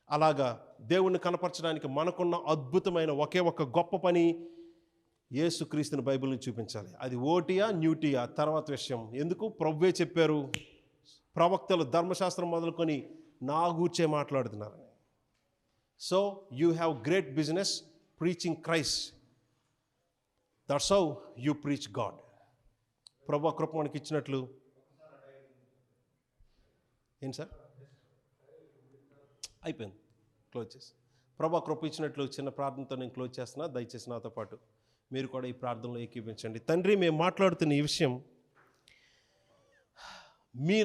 అలాగా దేవుణ్ణి కనపరచడానికి మనకున్న అద్భుతమైన ఒకే ఒక గొప్ప పని, యేసుక్రీస్తుని బైబిల్ని చూపించాలి. అది ఓటియా న్యూటియా తర్వాత విషయం. ఎందుకు? ప్రభువే చెప్పారు, ప్రవక్తలు ధర్మశాస్త్రం మొదలుకొని నా గూర్చే మాట్లాడుతున్నారని. So you have great business preaching Christ. That's how you preach God. ప్రభు కృప మనకి ఇచ్చినట్లు. ఏంటి సార్? అయిపోయింది, క్లోజ్ చేసి. ప్రభు కృప ఇచ్చినట్లు చిన్న ప్రార్థనతో నేను క్లోజ్ చేస్తున్నా. దయచేసి నాతో పాటు మీరు కూడా ఈ ప్రార్థనలో ఏకీభించండి. తండ్రి, మేము మాట్లాడుతున్న ఈ విషయం మీ